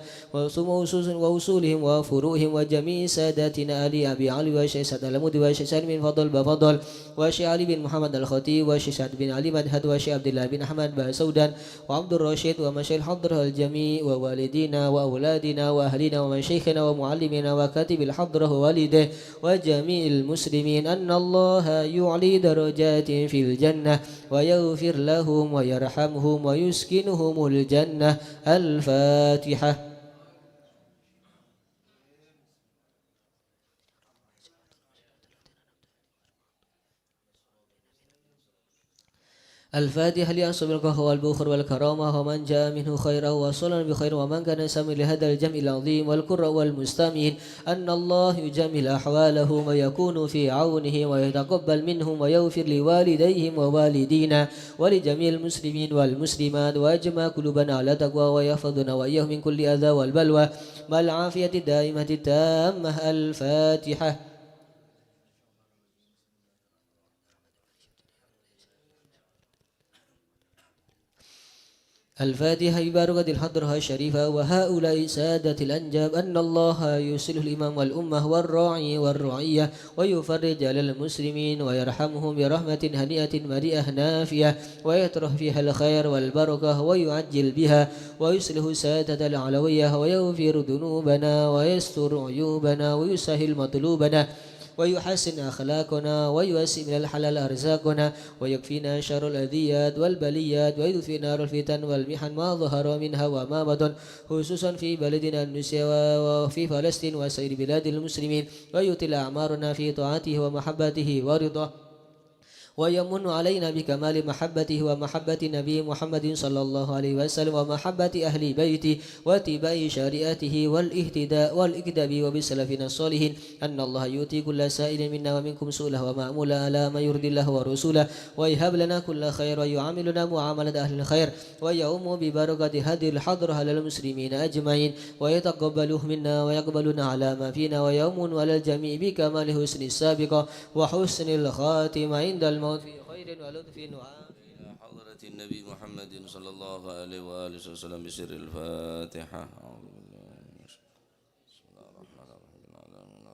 ثم وصولهم وفروعهم وجميع ساداتنا علي أبي علي وشيخ سعد المودي وشيخ سالم بن فضل بفضل وشيخ علي بن محمد الخطيب وشيخ سعد بن علي مدهد وشيخ عبد الله بن أحمد بسودان وعبد عبد الرشيد ومشايخ الحضرة الجميع ووالدينا وأولادنا وأهلنا ومشايخنا ومعلمنا وكاتب الحضرة ووالده وجميع المسلمين أن الله يعلي درجات في الجنة ويغفر لهم ويرحمهم ويسكنهم الجنة. الفاتحة. الفاتحة لأصحاب القهر والبخر والكرامة ومن جاء منه خيرا وصلا بخير ومن كان سامع لهذا الجمع العظيم والقراء والمستمعين أن الله يجمل أحوالهم ويكون في عونه ويتقبل منهم ويغفر لوالديهم ووالدينا ولجميع المسلمين والمسلمات ويجمع قلوبنا على تقوى ويحفظنا وإياهم من كل أذى والبلوى مع العافية الدائمة التامة. الفاتحة. الفاتحة ببركة الحضرة الشريفة وهؤلاء سادة الأنجاب أن الله يصلح الإمام والأمة والراعي والرعية ويفرج على المسلمين ويرحمهم برحمة هنيئة مريئة نافية ويطرح فيها الخير والبركة ويعجل بها ويصلح سادة العلوية ويغفر ذنوبنا ويستر عيوبنا ويسهل مطلوبنا ويحسن أخلاقنا ويوسع من الحلال أرزاقنا ويكفينا شر الأذيات والبليات ويدفئ نار الفتن والمحن ما ظهر منها وما بطن خصوصا في بلدنا النسيا وفي فلسطين وسائر بلاد المسلمين ويطيل أعمارنا في طاعته ومحبته ورضاه ويمن علينا بكمال محبته ومحبة نبي محمد صلى الله عليه وسلم ومحبة أهل بيته واتباع شريعته والاهتداء والإكداب وبسلفنا الصالحين أن الله يؤتي كل سائل منا ومنكم سؤله ومأمولا على ما يرضي الله ورسوله ويهب لنا كل خير ويعاملنا معاملة أهل الخير ويعم ببركة هذه الحضرة على المسلمين أجمعين ويتقبله منا ويقبلنا على ما فينا ويؤمن على الجميع بكمال حسن السابقة وحسن الخاتمة عند الموت في خير ولطف إلى حضرة النبي محمد صلى الله عليه وآله وسلم بسر الفاتحة. بسم الله الرحمن الرحيم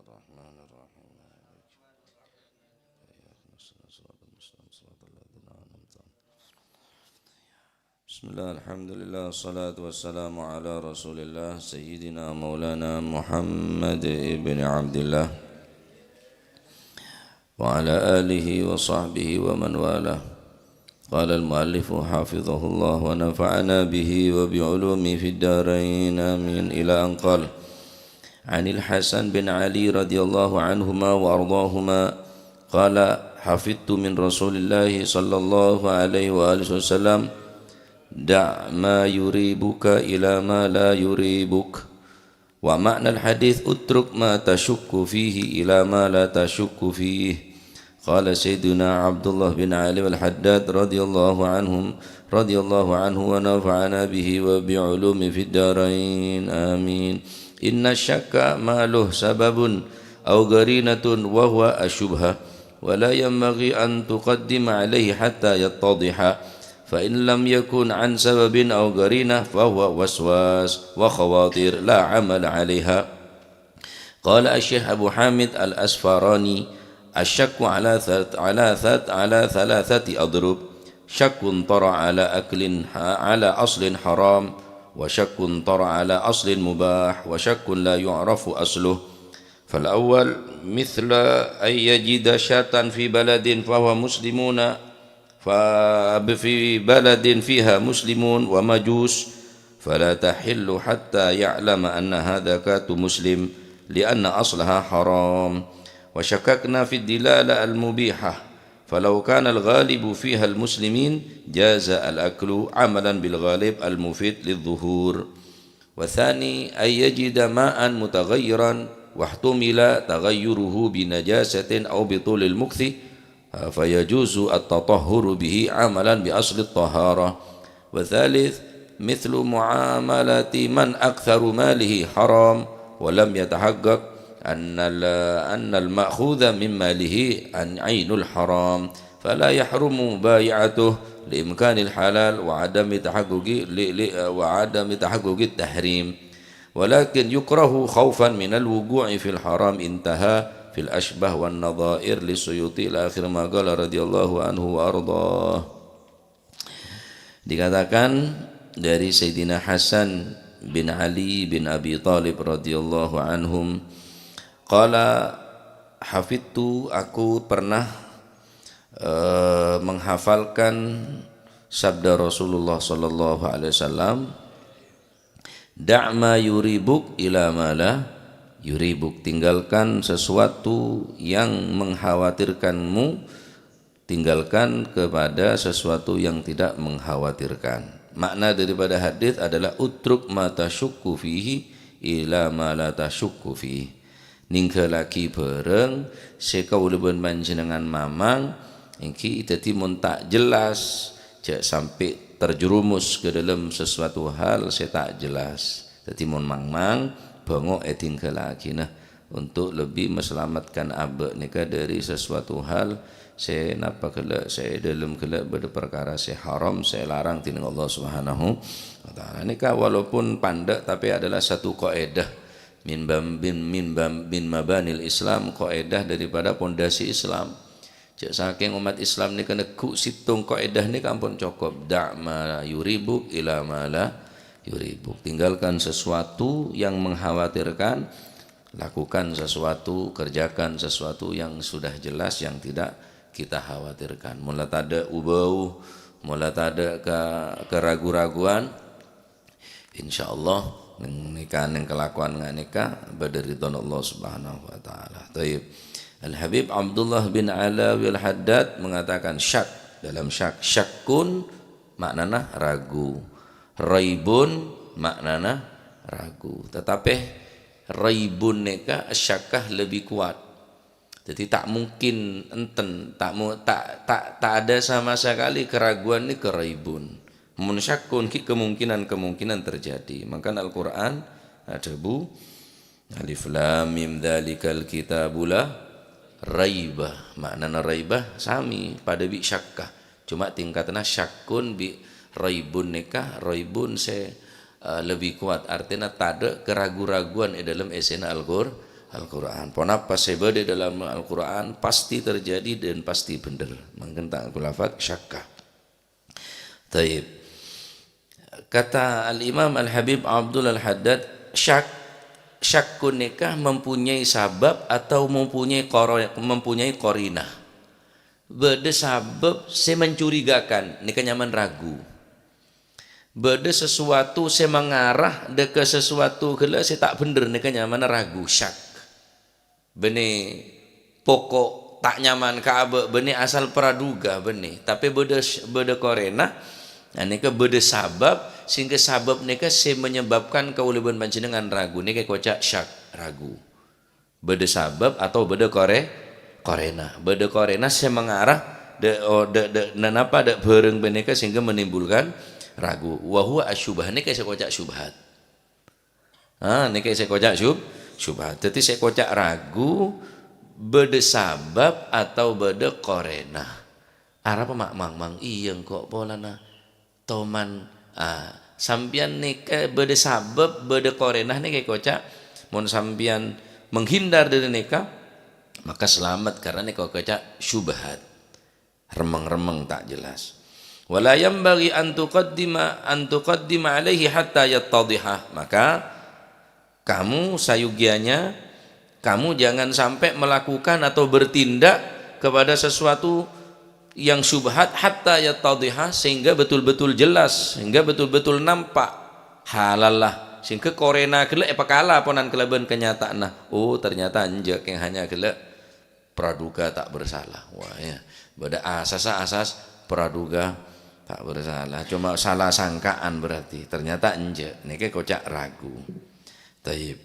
الرحمن الرحيم بسم الله الحمد لله الصلاة والسلام على رسول الله سيدنا مولانا محمد بن عبد الله وعلى آله وصحبه ومن والاه. قال المؤلف حفظه الله ونفعنا به وبعلومه في الدارين آمين. إلى أن قال عن الحسن بن علي رضي الله عنهما وأرضاهما قال حفظت من رسول الله صلى الله عليه وآله وسلم دع ما يريبك إلى ما لا يريبك. ومعنى الحديث اترك ما تشك فيه إلى ما لا تشك فيه. قال سيدنا عبد الله بن علي الحداد رضي الله عنه ونفعنا به وبعلومه في الدارين آمين. إن الشك ما له سبب أو قرينة وهو الشبهة ولا ينبغي أن تقدم عليه حتى يتضح فإن لم يكن عن سبب أو قرينة فهو وسواس وخواطر لا عمل عليها. قال الشيخ أبو حامد الأسفراني الشك على ثلاثة أضرب: شك طرأ على أصل حرام وشك طرأ على أصل مباح وشك لا يعرف أصله. فالأول مثل أن يجد شاة في بلد فهو مسلمون ففي بلد فيها مسلمون ومجوس فلا تحل حتى يعلم أن هذا كات مسلم لأن أصلها حرام. وشككنا في الدلالة المبيحة فلو كان الغالب فيها المسلمين جاز الأكل عملا بالغالب المفيد للظهور. والثاني أن يجد ماء متغيرا واحتمل تغيره بنجاسة أو بطول المكث فيجوز التطهر به عملا بأصل الطهارة. والثالث مثل معاملة من أكثر ماله حرام ولم يتحقق أن المأخوذ من ماله عين الحرام فلا يحرم مبايعته لإمكان الحلال وعدم تحقق التحريم ولكن يكره خوفا من الوقوع في الحرام. انتهى في الأشبه والنظائر للسيوطي إلى آخر ما قال رضي الله عنه وأرضاه. Dikatakan dari Sayyidina Hasan bin Ali bin Abi Thalib radhiyallahu anhum qala hafidtu, aku pernah menghafalkan sabda Rasulullah sallallahu alaihi wasallam, da'ma yuribuk ila ma la yuribuk, tinggalkan sesuatu yang mengkhawatirkanmu, tinggalkan kepada sesuatu yang tidak mengkhawatirkan. Makna daripada hadis adalah utruk ma tasyukku fihi ila ma la tasyukku fihi, ninggalaki bareng sekau leben panjenengan mamang ingki itati mun tak jelas, jak sampai terjerumus ke dalam sesuatu hal saya tak jelas. Jadi mun mang-mang bangok tinggalaki nah untuk lebih meselamatkan abek nika dari sesuatu hal saya napa kelak saya dalam kelak pada perkara saya haram saya larang tining Allah Subhanahu wa taala. Nika walaupun pandak tapi adalah satu kaidah min mabanil Islam, kaidah daripada pondasi Islam. Cek saking umat Islam ni kena ku situng kaidah ni kampun cukup, da'ma yuribuk ila ma la yuribuk, tinggalkan sesuatu yang mengkhawatirkan, lakukan sesuatu, kerjakan sesuatu yang sudah jelas yang tidak kita khawatirkan. Mula tada ubau, mula tada keraguan-raguan, insyaallah nikah neng kelakuan nganika badaridon Allah Subhanahu wa taala. Taib. Al-Habib Abdullah bin Alawi Al-Haddad mengatakan syak, dalam syak, syakkun maknana ragu, raibun maknana ragu, tetapi raibun neka syakkah lebih kuat. Jadi tak mungkin enten, tak ada sama sekali keraguan ni keraibun. Munsyakkun ki kemungkinan terjadi. Maka Al-Qur'an ada bu alif lam mim dzalikal kitabula raibah. Maknana raibah sami pada bi syakkah. Cuma tingkatna syakkun bi raibun nikah, raibun se lebih kuat. Artinya tak ada keraguan-raguan di dalam esena Al-Quran. Ponapa sebeda dalam Al-Quran pasti terjadi dan pasti benar. Mungkin tak kulafat syakkah. Taib. Kata Al-Imam Al-Habib Abdul Al-Haddad, syakkun nikah mempunyai sabab atau mempunyai qarinah. Beda sabab saya mencurigakan, nikah nyaman ragu. Beda sesuatu saya mengarah ke sesuatu kala saya tak bener, nikah nyaman ragu, syak. Bene pokok tak nyaman kaabe, bene asal praduga bene, tapi beda qarinah. Nah, nika beda sabab sehingga sabab nika se menyebabkan kauliban panjenengan ragu. Nika kocak syak ragu. Beda sabab atau beda qarena. Beda qarena se mengarah nanapa de bareng beneka sehingga menimbulkan ragu. Wa huwa asyubah, nika se kocak syubhat. Nika se kocak syubhat. Jadi se kocak ragu beda sabab atau beda qarena. Arapa mang iya kok polana toman sampian nikah beda sabab beda qarinah nih kayak kocak mun sampian menghindar dari nikah maka selamat karena nikah kocak syubhat remeng tak jelas. Wala yambaghi an tuqaddima alaihi hatta yattadhiha, maka kamu sayugianya kamu jangan sampai melakukan atau bertindak kepada sesuatu yang syubhat hatta yattadhiha, sehingga betul-betul jelas, sehingga betul-betul nampak halal lah, sehingga korena kelak pakala ponan kelaban kenyataan. Oh ternyata anjak yang hanya kelak praduga tak bersalah. Wah ya, beda asas praduga tak bersalah, cuma salah sangkaan berarti ternyata anjak niki kocak ragu. Taib.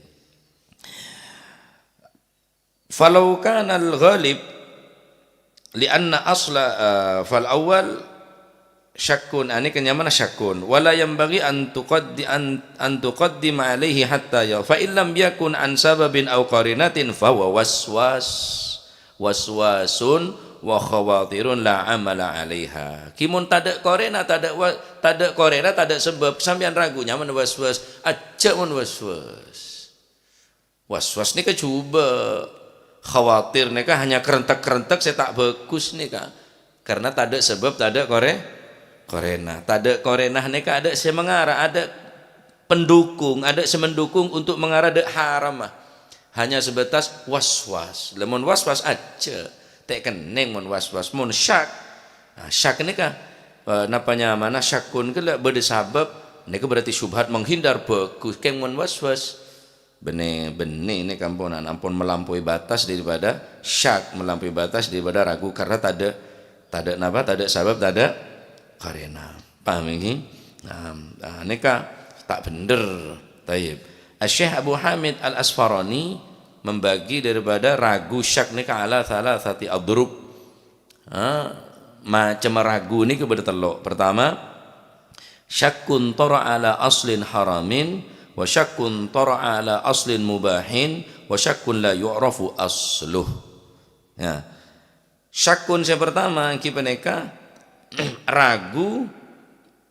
Falau kana al-ghalib lianna asla fal awal syakkun, ani kenyamana syakkun wala yanbaghi an tuqaddima alaihi hatta ya fa illam yakun an sababin aw qarinatin fa huwa waswasun wa khawatirun la amala alaiha. Kimun tada qarina tada qarina tada sebab sampean ragu nyaman waswas aja mun waswas ni kecuba khawatir nika hanya kerentek saya tak bagus nika karena tak ada sebab tak ada korena. Tada korena neka ada semengarah, ada pendukung, ada semendukung untuk mengarah dek haram mah. Hanya sebatas was-was. Lemon was-was aja. Tak keneng mon was-was, mon syak. Nah, syak neka napanya mana syakun kala berde sabab neka berarti syubhat menghindar beku keng mon was-was. Bene ni kampunan ampun melampaui batas daripada syak, melampaui batas daripada ragu karena tada napa, tada sabab, tada karena. Paham ini? Nah, neka tak bener. Taib. Syekh Abu Hamid Al-Asfarani membagi daripada ragu syak neka ala thalathati adrub. Macam ragu ni kepada telok. Pertama, syakkun tara ala aslin haramin wa syakkun tara ala aslin mubahin wa syakkun la yu'rafu asluh. Ya. Syakkun yang pertama kita neka ragu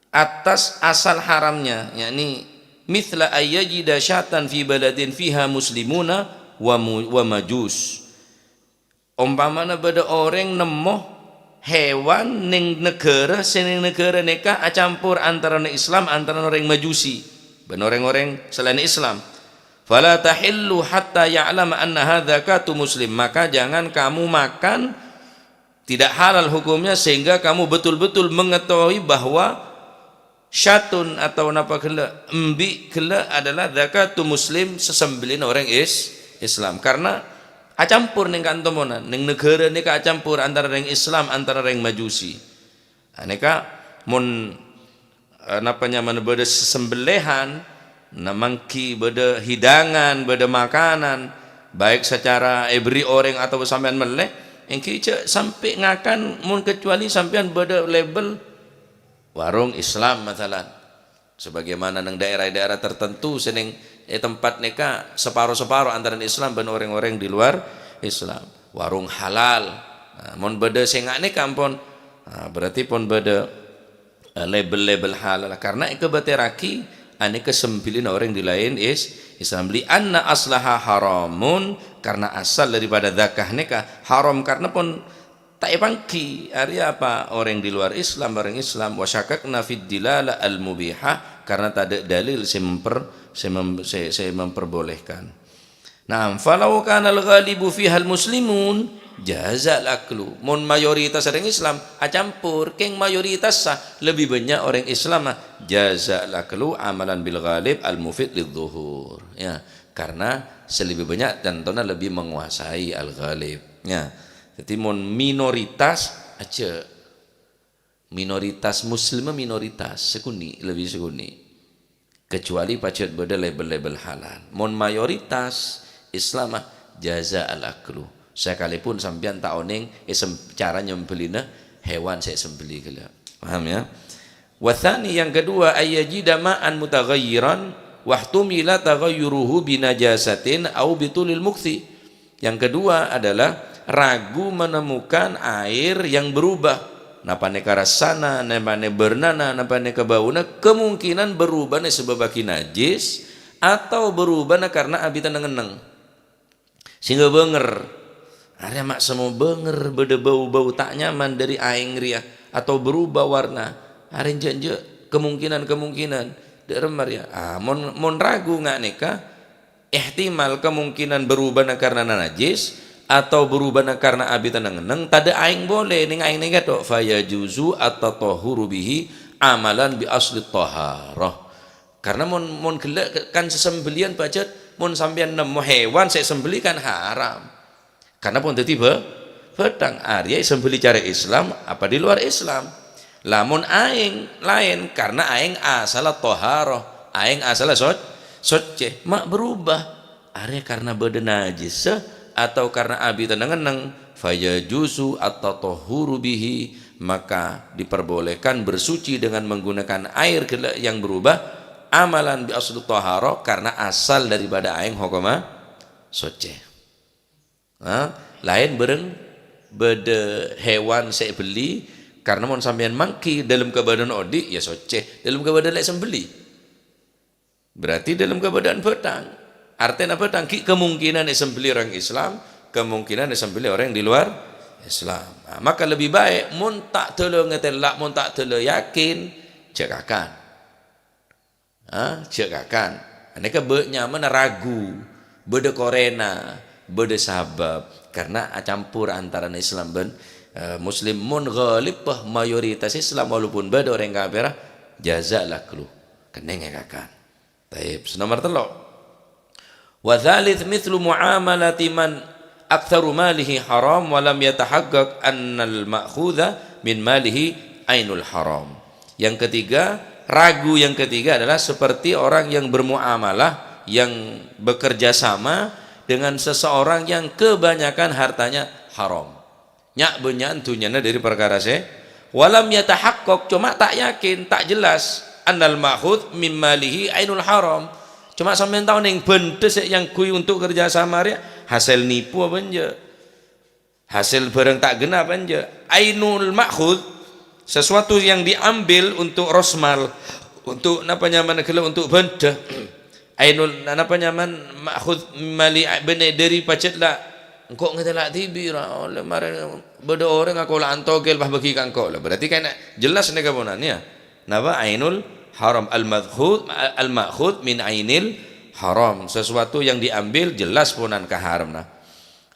atas asal haramnya, yakni mithla ayyajida syatan fi baladin fiha muslimuna wa majus. Umpamana beda orang nemoh hewan ning negara sening negara neka acampur antara Islam antara orang majusi. Ben orang-orang selain Islam. Fala tahillu hatta ya'lam anna hadza katu muslim. Maka jangan kamu makan, tidak halal hukumnya sehingga kamu betul-betul mengetahui bahwa syatun atau napa kela embi kela adalah zakatu muslim, sesembelih orang Islam. Karena acampur ning kantomonan ning negara nika acampur antara orang Islam antara orang majusi. Neka mun napanya mana beda sesembelihan, namangki beda hidangan, beda makanan, baik secara beri orang atau sampean meleh, engki sampai ngakan mun kecuali sampean beda label warung Islam masalah. Sebagaimana nang daerah-daerah tertentu seneng tempat neka separuh-separuh antara Islam dan orang-orang di luar Islam. Warung halal. Nah, mun beda sengak ni kampon. Nah, berarti pun beda label-label halal karena kebateraki ane kesembilin orang di lain Islam li anna aslaha haramun karena asal daripada zakah nikah haram karena pun tak pangki area apa orang di luar Islam orang Islam wasyakakna fid dilala al mubihah karena tak ada dalil saya memperbolehkan. Nah, falau kana al ghalibu fiha al muslimun jazal aklu. Mon mayoritas orang Islam acampur keng mayoritas sah lebih banyak orang Islam jazal aklu amalan bil ghalib al mufid lidzuhur. Ya, karena selebih banyak dan tona lebih menguasai al ghalib. Ya. Jadi mon minoritas aja. Minoritas muslim minoritas sekuni lebih sekuni. Kecuali pacet beda label-label halal. Mon mayoritas Islam jazal aklu. Sekalipun sampean tak oneng cara nyembelina hewan saya sembeli kala. Paham ya? Wathani yang kedua ayyajida ma'an mutaghayyiran wahtumila taghayyuruhu binajasatin au bitulil mukthi. Yang kedua adalah ragu menemukan air yang berubah. Napane karasana, napane bernana, napane kebauna kemungkinan berubah sebab najis atau berubah karena abitan nengeneng. Sehingga benger area mak semua benger beda bau-bau tak nyaman dari aing ria atau berubah warna area janje kemungkinan deremar ya mon ragu nggak neka ihtimal kemungkinan berubah karena najis atau berubah karena abitan nengeneng tada aing boleh ning aing nega tok faya juzu atau tahuru bihi amalan bi asli taharah karena mon gelek kan sesembelian budget mon sampean nemu hewan saya sembeli kan haram. Karena pun tiba pedang Arya sembeli cara Islam apa di luar Islam. Lamun aing lain karena aing asal toharoh, aing asal soceh mak berubah. Arya karena beda najis atau karena abi tenang fayajuzu atau tohuru bihi maka diperbolehkan bersuci dengan menggunakan air yang berubah amalan bi aslu toharoh karena asal daripada aing hokoma soceh. Lain bereng beda hewan saya beli karena mau sampean mangki dalam keadaan odi ya soceh dalam keadaan lain sembeli berarti dalam keadaan petang artinya petang kemungkinan sembeli orang Islam kemungkinan sembeli orang di luar Islam. Maka lebih baik mun tak telo ngetelak, mun tak telo yakin, cekakan. Cekakan. Aneka nyaman ragu, beda korena, beda sabab, karena campur antara Islam dan Muslim. Mun ghalib mayoritas Islam walaupun beda orang kafir, jazalah kelu. Kena ngekakan. Taib. Nomor 3. Wa thalith mithlu muamalati man aktsaru malihi haram wa lam yatahaqqaq annal ma'khudha min malihi ainul haram. Yang ketiga, ragu yang ketiga adalah seperti orang yang bermuamalah, yang bekerja sama dengan seseorang yang kebanyakan hartanya haram. Nyak benyan tunyana dari perkara se walam yatahaqqaq, cuma tak yakin, tak jelas annal ma'khudh min malihi ainul haram. Cuma sampean tahu ning benda yang kui untuk kerja sama dia hasil nipu apa enggak, hasil barang tak gena apa enggak. Ainul ma'khudh, sesuatu yang diambil untuk rosmal, untuk apa nyaman kalau untuk benda. Ainul apa nyaman ma'khudh mali benda dari pacet lah engkau ngetelak tibira oleh mare beda orang aku lah antogel bah bagi kangkau lah, berarti kan jelas nega bonannya napa ainul haram, al-ma'khudh min ainil haram, sesuatu yang diambil jelas ponan kaharam nah.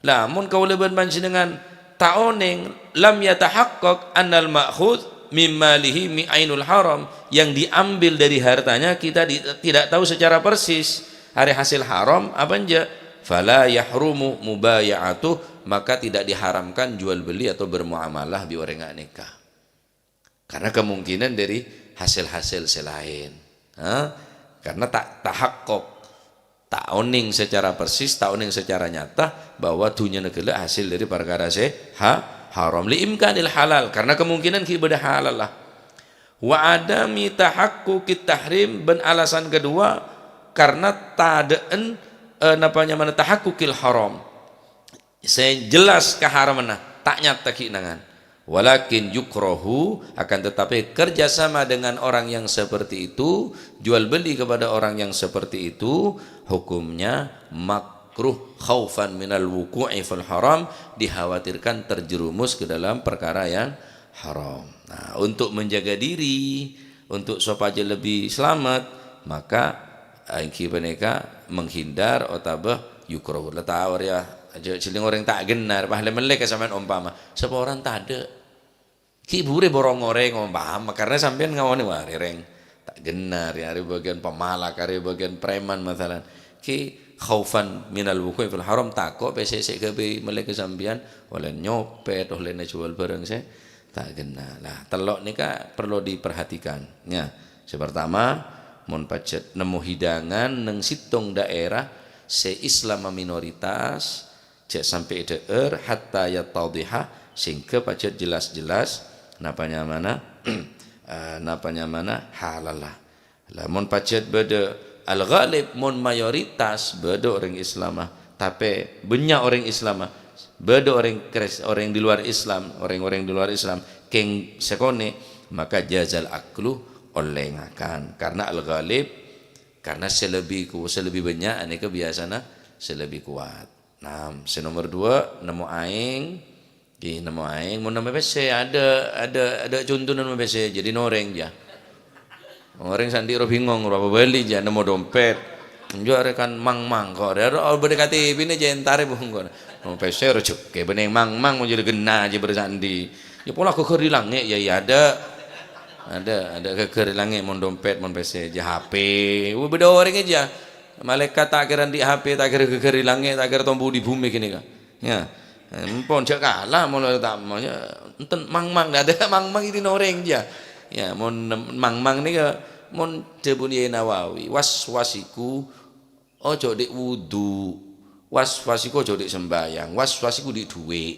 Lah mun kau leben panjenengan taoning lam yatahaqqaq annal ma'khudh min malihi mi ainul haram, yang diambil dari hartanya kita tidak tahu secara persis hari hasil haram apa enggak, fala yahrumu mubaya'atuh, maka tidak diharamkan jual beli atau bermuamalah bi orang nikah, karena kemungkinan dari hasil-hasil selain, karena tak tahakkok, tak oning secara persis, tak oning secara nyata bahwa dunia negara hasil dari perkara haram liimkanil halal, karena kemungkinan ibadah halal lah. Wa adami tahakkukit tahrim, ben alasan kedua karena tadaan napanya mana tahakkukil haram, saya jelas keharaman tak nyata kinangan. Walakin yukrohu, akan tetapi kerjasama dengan orang yang seperti itu, jual beli kepada orang yang seperti itu, hukumnya makruh khaufan minal wuku'i fil haram, dikhawatirkan terjerumus ke dalam perkara yang haram. Nah, untuk menjaga diri, untuk supaya lebih selamat, maka mereka menghindar otabah yukrohu. Letawar ya, ciling orang tak genar, pahala melek sampean umpama, sebab orang tak ada. Kibure borong oreng paham, karena sampean ngawani wari reng tak genar ya, hari bagian pemalak, hari bagian preman masalah ki khaufan minal wuku'i fil haram, takut PCC gabe melek sampean oleh nyopet oleh jual barang saya tak genar lah. Telok nika perlu diperhatikan ya. Pertama mun pacet nemu hidangan neng situng daerah se Islam minoritas cek sampai deer hatta yatadhiha, sehingga pacet jelas-jelas napanya mana halal lah. Mun pacet beda al-ghalib, mun mayoritas beda orang Islam, tapi banyak orang Islam beda orang di luar Islam, orang-orang di luar Islam keng sekone, maka jazal aklu oleh ngakan, karena al-ghalib, karena selebih banyak ini kebiasaan selebih kuat. Nah, nomor 2 nemu aing mau nama PC ada contoh nama PC jadi noreng ja. Orang sandi ro bingung berapa beli ja nemu dompet. Njo rekan mang kok. Ada berdekati bini jentare bung kok. Nama PC ro cuk ke beneng mang mau jadi gena aja bersandi. Ya pola keker hilangnya ya ada keker hilangnya mon dompet mon PC ja HP. Beda orang aja. Malaikat tak kira di HP tak kira keker hilangnya tak kira tombu di bumi gini kan. Ya. Pon cek kalah mulai tamanya enten mang ada mang ini noreng dia ya mon mang ni ke mon cebuni Nawawi waswasiku ojo dik wudu, waswasiku ojo dik sembayang, waswasiku dik duit,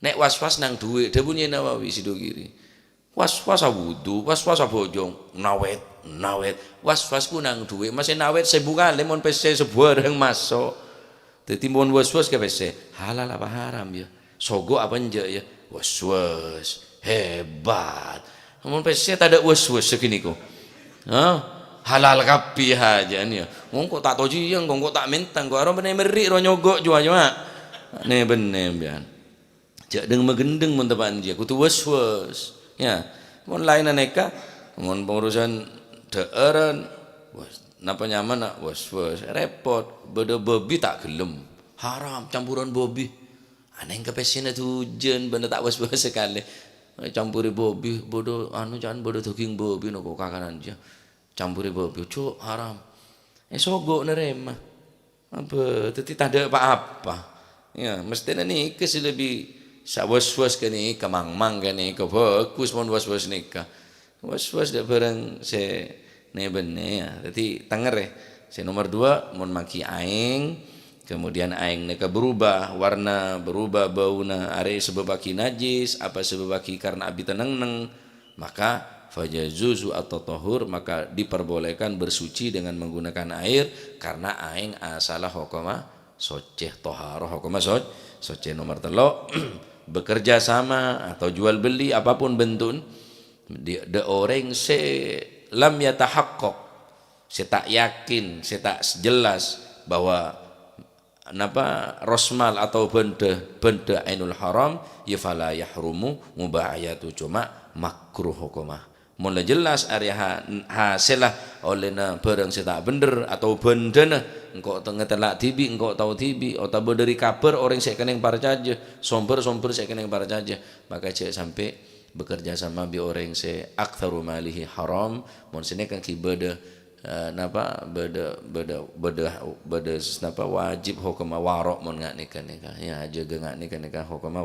nek waswas nang duit cebuni Nawawi sido kiri waswas wudu, waswas bojong nawet waswasku nang duit masih nawet sebuka lemon pc sebuah yang masuk. Jadi mohon waswas ke PC halal apa haram ya, sogo apa enggak ya, waswas hebat. Mohon PC tak ada waswas segini kok, halal kapi aja nih. Kok tak tahu jiang, kok tak mentang, kok orang bener meri ro nyogok jua nih bener bian. Jak deng megendeng mun tepaan dia kudu was-was. Ya, mun lain aneka, mun pengurusan daerah, napa nyaman nak was-was, repot. Beda babi tak gelem. Haram campuran babi. Aneh kepesina tujen benda tak was-was sekali. Campuri babi, bodoh anu jangan bodoh daging babi noko kakanan dia. Campuri babi, cuk haram. Sogok nerema. Apa, teti tak ada apa-apa. Ya, mestinya nih kes lebih was-was ke nih, kemang-mang ke nih, kebagus mon was-was nikah. Was-was dah barang se ne bene ya. Jadi tanger ya. Se nomor 2 mon maki aing, kemudian aing neka berubah warna, berubah bauna, are sebabaki najis, apa sebabaki karena abi teneng-neng, maka fajazuzu atau tahur, maka diperbolehkan bersuci dengan menggunakan air karena aing asalah hukama soceh toharoh hukama soceh. Nomor 3 bekerja sama atau jual beli apapun bentuk de orang se lam yatahaqqaq, se tak yakin, se tak jelas bahwa napa rosmal atau benda ainul haram ya fala yahrumu mubayatu, cuma makruh hukumah. Mula jelas area hasilah olehna barang se tak bener atau bendana engkau ngetelak tibi, engkau tahu tibi atau dari kabar orang saya keneng parcaja somber saya keneng parcaja, maka cek sampai bekerja sama bi orang se aktsaru malihi haram mun sini kan kibada napa beda napa wajib hukuma warok mun ngak nikah ya jaga ngak nikah hukuma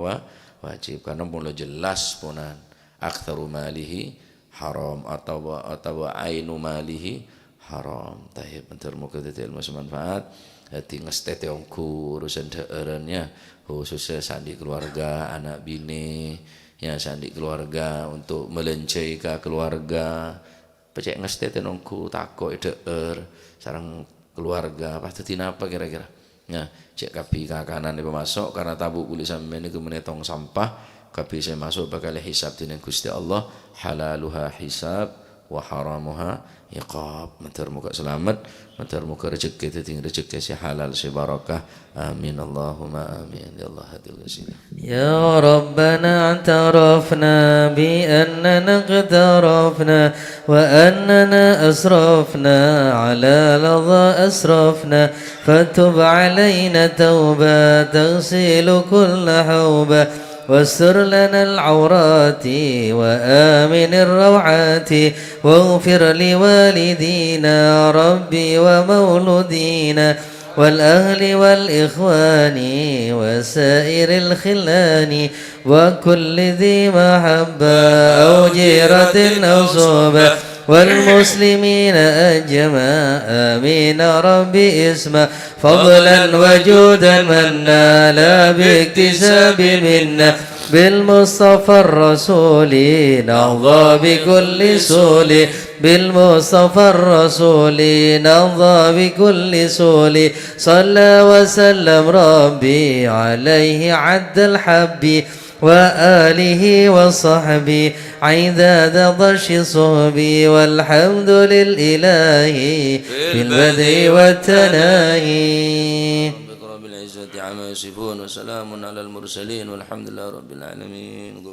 wajib karena mula jelas punan aktsaru malihi haram atau ainu malihi haram. Tahib bentar muka ilmu semanfaat hati ngestete ongku urusan daerahnya khususnya sandi keluarga anak bini ya, sandi keluarga untuk melencei ke keluarga pecek ngestete ongku takok daer sarang keluarga pasti tina apa kira-kira ya cek kapi kakanan di pemasok karena tabu kulit sampai ini kemenetong sampah kapi saya masuk bakal hisab dengan Gusti Allah, halaluha hisab wa haramuha iqab. Matur muka selamat, matur muka rezeki teting rezeki si halal si barakah. Amin Allahumma amin ya Allah hadil wasila. Ya Rabbana i'tarafna bi annana qtarafna wa annana asrafna ala ladha asrafna fatub alayna tawba taghsilu kulla hawba واستر لنا العورات وآمن الروعات واغفر لوالدينا ربي ومولودينا والأهل والإخوان وسائر الخلان وكل ذي محبة أو جيرة أو صحبة والمسلمين أجمع آمين ربي اسمه فضلا وجودا منا لا باكتساب منا بالمصطفى الرسول نهضى بكل سول بالمصطفى الرسول نهضى بكل سول صلى وسلم ربي عليه عد الحب وآله وصحبه عداد ضرش صحبي والحمد للإله في البدء والتناهي رب العزة عما يصفون وسلام على المرسلين والحمد لله رب العالمين.